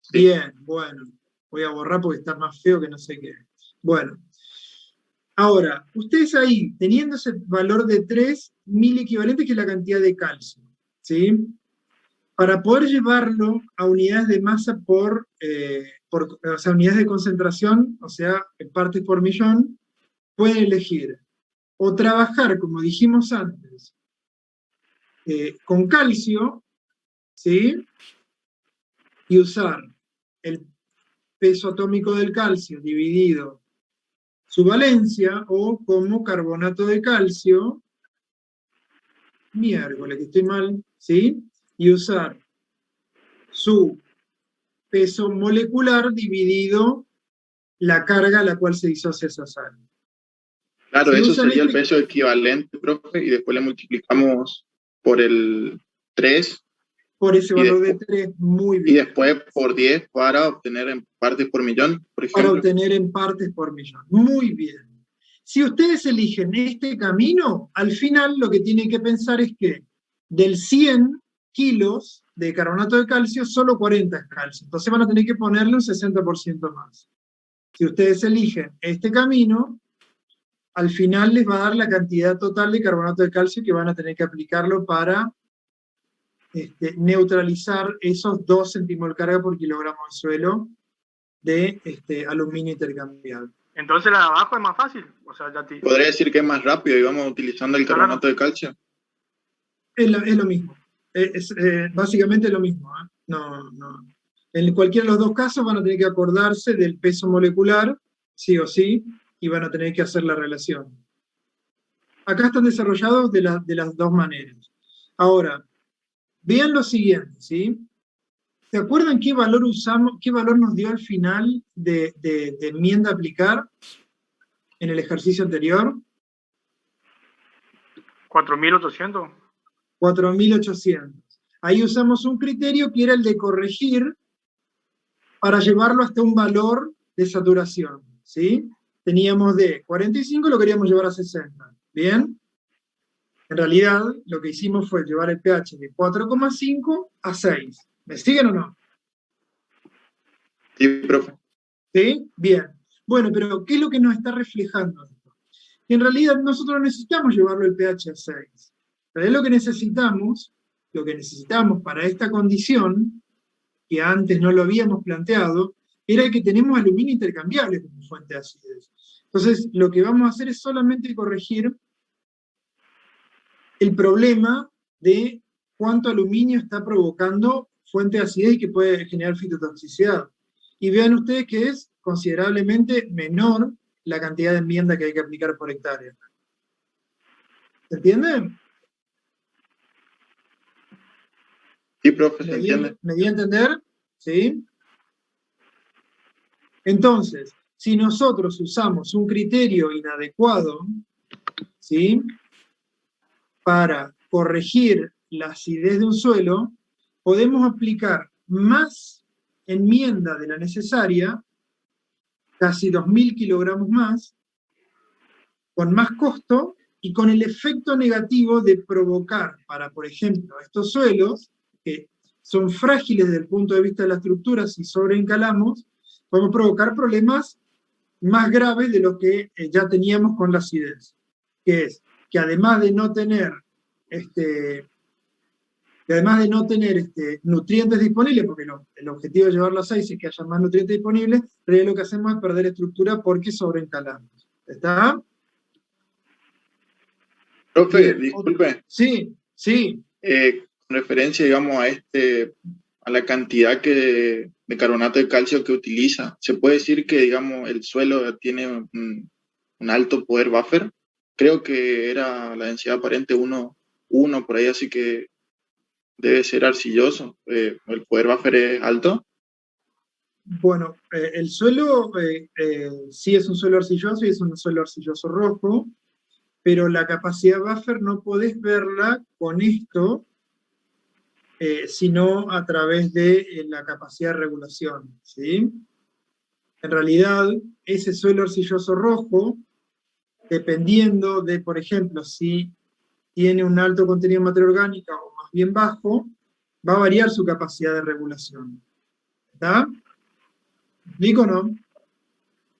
Sí. Bien, bueno. Voy a borrar porque está más feo que no sé qué. Bueno. Ahora, ustedes ahí, teniendo ese valor de 3.000 equivalentes, que es la cantidad de calcio, ¿sí? Para poder llevarlo a unidades de masa o sea, unidades de concentración, o sea, en partes por millón, pueden elegir o trabajar, como dijimos antes, con calcio, ¿sí? Y usar el peso atómico del calcio dividido su valencia, o como carbonato de calcio, miércoles, que estoy mal, ¿sí? Y usar su peso molecular dividido la carga a la cual se disocia esa sal.
Claro, eso sería el peso equivalente, profe, y después le multiplicamos por el 3.
Por ese valor de 3, muy bien.
Y después por 10 para obtener en partes por millón, por ejemplo.
Para obtener en partes por millón. Muy bien. Si ustedes eligen este camino, al final lo que tienen que pensar es que del 100 kilos de carbonato de calcio, solo 40 es calcio. Entonces van a tener que ponerle un 60% más. Si ustedes eligen este camino, al final les va a dar la cantidad total de carbonato de calcio que van a tener que aplicarlo para neutralizar esos 2 centimol carga por kilogramo de suelo de aluminio intercambiable.
Entonces la de abajo es más fácil. O sea,
¿Podría decir que es más rápido y vamos utilizando el carbonato de calcio?
Es lo mismo. Básicamente es lo mismo. No. En cualquiera de los dos casos van a tener que acordarse del peso molecular, sí o sí, y van a tener que hacer la relación. acá están desarrollados de las dos maneras. Ahora, vean lo siguiente, ¿sí? ¿Se acuerdan qué valor usamos, qué valor nos dio al final de enmienda a aplicar en el ejercicio anterior?
4.800.
4.800. Ahí usamos un criterio que era el de corregir para llevarlo hasta un valor de saturación, ¿sí? Teníamos de 45, lo queríamos llevar a 60, ¿bien? En realidad, lo que hicimos fue llevar el pH de 4,5 a 6. ¿Me siguen o no?
Sí, profe.
¿Sí? Bien. Bueno, pero ¿qué es lo que nos está reflejando esto? Que en realidad nosotros no necesitamos llevarlo el pH a 6. Pero es lo que necesitamos para esta condición, que antes no lo habíamos planteado, era que tenemos aluminio intercambiable como fuente de acidez. Entonces, lo que vamos a hacer es solamente corregir el problema de cuánto aluminio está provocando fuente de acidez y que puede generar fitotoxicidad. Y vean ustedes que es considerablemente menor la cantidad de enmienda que hay que aplicar por hectárea. ¿Se entiende?
Sí, profe, se entiende.
¿Me di a entender? ¿Sí? Entonces, si nosotros usamos un criterio inadecuado, ¿sí?, para corregir la acidez de un suelo, podemos aplicar más enmienda de la necesaria, casi 2.000 kilogramos más, con más costo y con el efecto negativo de provocar para, por ejemplo, estos suelos, que son frágiles desde el punto de vista de la estructura, si sobreencalamos, podemos provocar problemas más graves de los que ya teníamos con la acidez, que es que además de no tener nutrientes disponibles, porque el objetivo de llevarlo a 6 es que haya más nutrientes disponibles, pero lo que hacemos es perder estructura porque sobreencalamos. ¿Está?
Profe, disculpe.
Sí, sí.
Con referencia, digamos, a la cantidad de carbonato de calcio que utiliza, ¿se puede decir que, digamos, el suelo tiene un alto poder buffer? Creo que era la densidad aparente 1 por ahí, así que debe ser arcilloso. ¿El poder buffer es alto?
Bueno, el suelo sí es un suelo arcilloso y es un suelo arcilloso rojo, pero la capacidad buffer no podés verla con esto, sino a través de la capacidad de regulación, ¿sí? En realidad, ese suelo arcilloso rojo, dependiendo de, por ejemplo, si tiene un alto contenido de materia orgánica o más bien bajo, va a variar su capacidad de regulación. ¿Está? ¿Me explico o no?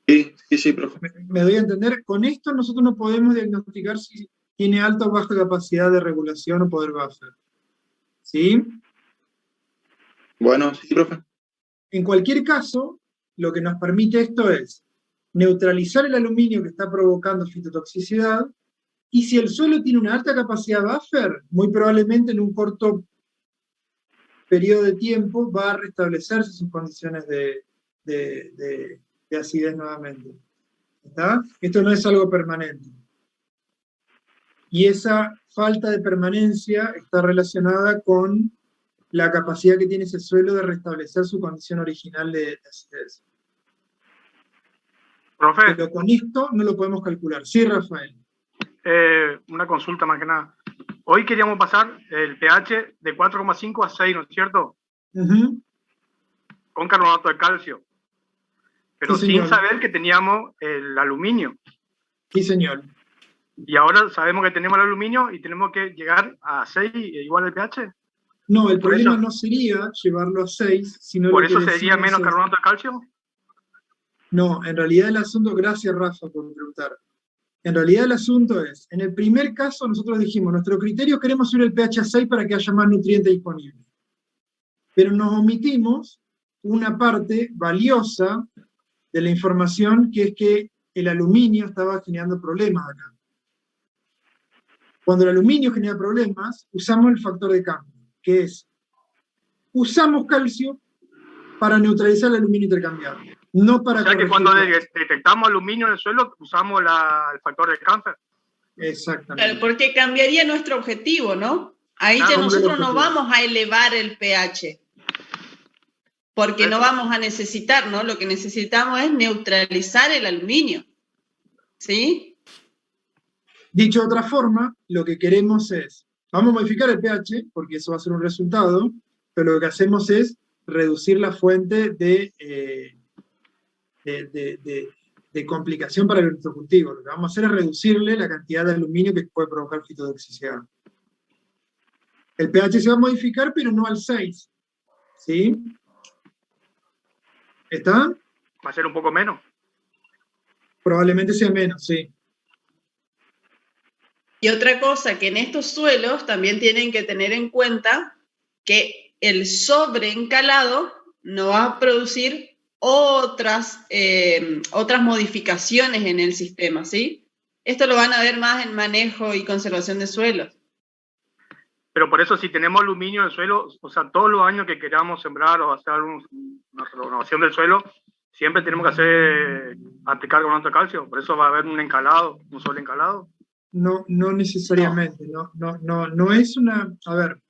Sí, profe.
¿Me doy a entender? Con esto nosotros no podemos diagnosticar si tiene alta o baja capacidad de regulación o poder buffer. ¿Sí?
Bueno, sí, profe.
En cualquier caso, lo que nos permite esto es neutralizar el aluminio que está provocando fitotoxicidad, y si el suelo tiene una alta capacidad buffer, muy probablemente en un corto periodo de tiempo va a restablecerse sus condiciones de acidez nuevamente. ¿Está? Esto no es algo permanente. Y esa falta de permanencia está relacionada con la capacidad que tiene ese suelo de restablecer su condición original de acidez.
Profe.
Pero con esto no lo podemos calcular. Sí, Rafael.
Una consulta más que nada. Hoy queríamos pasar el pH de 4,5 a 6, ¿no es cierto? Con carbonato de calcio. Pero
Sí,
sin
señor.
saber que teníamos el aluminio.
Sí, señor.
Y ahora sabemos que tenemos el aluminio y tenemos que llegar a 6 igual el pH.
No, el
Por
problema
eso-
no sería llevarlo a 6, sino
¿Por
lo que
eso sería
decimos
menos
es-
carbonato de calcio?
No, en realidad el asunto, gracias Rafa por preguntar. En realidad el asunto es, en el primer caso nosotros dijimos, nuestro criterio queremos subir el pH a 6 para que haya más nutrientes disponibles. Pero nos omitimos una parte valiosa de la información, que es que el aluminio estaba generando problemas acá. Cuando el aluminio genera problemas, usamos el factor de cambio, que es, usamos calcio para neutralizar el aluminio intercambiable, no para
O sea que
corregir
cuando
pH.
detectamos aluminio en el suelo, usamos el factor de cáncer.
Exactamente.
Claro, porque cambiaría nuestro objetivo, ¿no? Ahí ya nosotros no vamos a elevar el pH, porque no vamos a necesitar, ¿no? Lo que necesitamos es neutralizar el aluminio, ¿sí?
Dicho de otra forma, lo que queremos es, vamos a modificar el pH, porque eso va a ser un resultado, pero lo que hacemos es reducir la fuente de complicación para nuestro cultivo. Lo que vamos a hacer es reducirle la cantidad de aluminio que puede provocar fitotoxicidad. El pH se va a modificar, pero no al 6. ¿Sí? ¿Está?
Va a ser un poco menos.
Probablemente sea menos, sí.
Y otra cosa que en estos suelos también tienen que tener en cuenta que el sobreencalado no va a producir otras modificaciones en el sistema, ¿sí? Esto lo van a ver más en manejo y conservación de suelos.
Pero por eso si tenemos aluminio en el suelo, o sea, todos los años que queramos sembrar o hacer una renovación del suelo, siempre tenemos que aplicar carbonato de calcio. Por eso va a haber un encalado, un suelo encalado.
No necesariamente, no es una... A ver,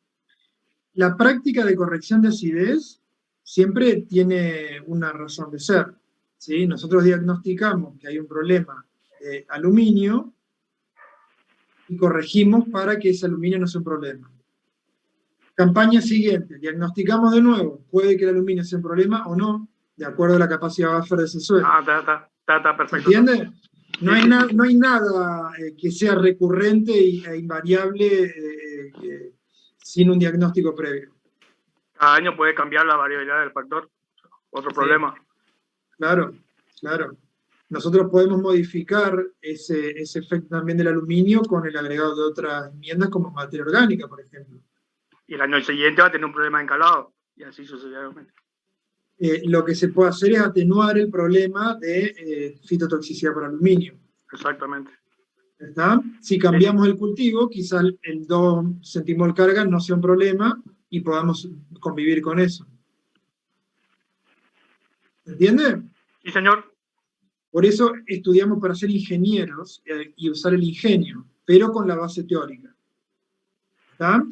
la práctica de corrección de acidez siempre tiene una razón de ser, ¿sí? Nosotros diagnosticamos que hay un problema de aluminio y corregimos para que ese aluminio no sea un problema. Campaña siguiente, diagnosticamos de nuevo, puede que el aluminio sea un problema o no, de acuerdo a la capacidad buffer de ese suelo.
Está perfecto.
¿Entiendes? No hay nada que sea recurrente e invariable sin un diagnóstico previo.
Cada año puede cambiar la variabilidad del factor. Otro problema.
Claro. Nosotros podemos modificar ese efecto también del aluminio con el agregado de otras enmiendas como materia orgánica, por ejemplo.
Y el año siguiente va a tener un problema encalado. Y así sucesivamente.
Lo que se puede hacer es atenuar el problema de fitotoxicidad por aluminio.
Exactamente.
¿Está? Si cambiamos el cultivo, quizás el 2 centimol carga no sea un problema y podamos convivir con eso. ¿Entiende?
Sí, señor.
Por eso estudiamos para ser ingenieros y usar el ingenio, pero con la base teórica. ¿Está?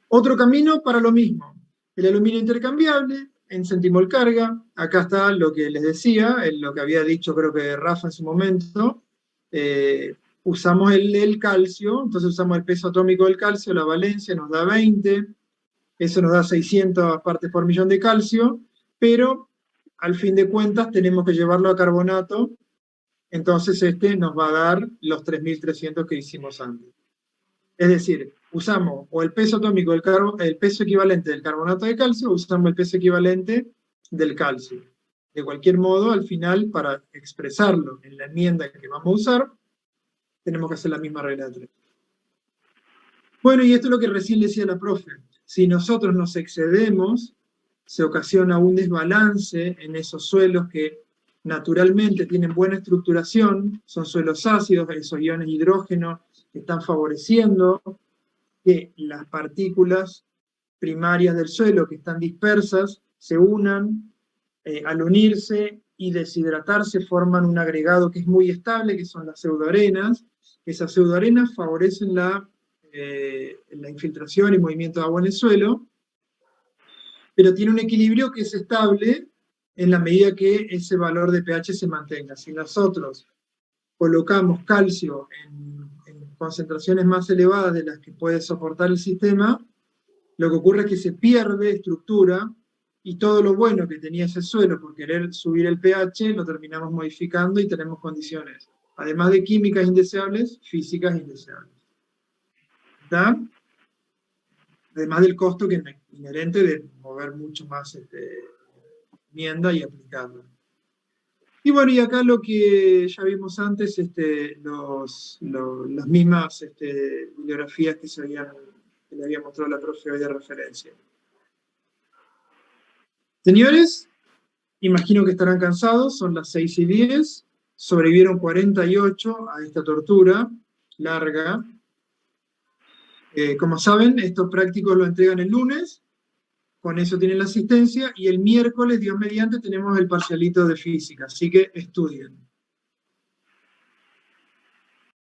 Otro camino para lo mismo. El aluminio intercambiable en centimol carga. Acá está lo que les decía, lo que había dicho creo que Rafa en su momento. Usamos el calcio, entonces usamos el peso atómico del calcio, la valencia nos da 20, eso nos da 600 partes por millón de calcio, pero al fin de cuentas tenemos que llevarlo a carbonato, entonces este nos va a dar los 3.300 que hicimos antes. Es decir, usamos o el peso atómico, el peso equivalente del carbonato de calcio, o usamos el peso equivalente del calcio. De cualquier modo, al final, para expresarlo en la enmienda que vamos a usar, tenemos que hacer la misma regla de 3. Bueno, y esto es lo que recién decía la profe. Si nosotros nos excedemos, se ocasiona un desbalance en esos suelos que naturalmente tienen buena estructuración, son suelos ácidos, esos iones hidrógeno que están favoreciendo que las partículas primarias del suelo que están dispersas se unan, al unirse y deshidratarse forman un agregado que es muy estable, que son las pseudoarenas. Esas pseudoarenas favorecen la infiltración y movimiento de agua en el suelo, pero tiene un equilibrio que es estable en la medida que ese valor de pH se mantenga. Si nosotros colocamos calcio en concentraciones más elevadas de las que puede soportar el sistema, lo que ocurre es que se pierde estructura y todo lo bueno que tenía ese suelo por querer subir el pH lo terminamos modificando y tenemos condiciones, además de químicas indeseables, físicas indeseables. ¿Está? Además del costo que es inherente de mover mucho más enmienda y aplicarla. Y bueno, y acá lo que ya vimos antes, las mismas bibliografías que le había mostrado la profe hoy de referencia. Señores, imagino que estarán cansados, son las 6:10, sobrevivieron 48 a esta tortura larga. Como saben, estos prácticos lo entregan el lunes, con eso tienen la asistencia, y el miércoles, Dios mediante, tenemos el parcialito de física, así que estudien.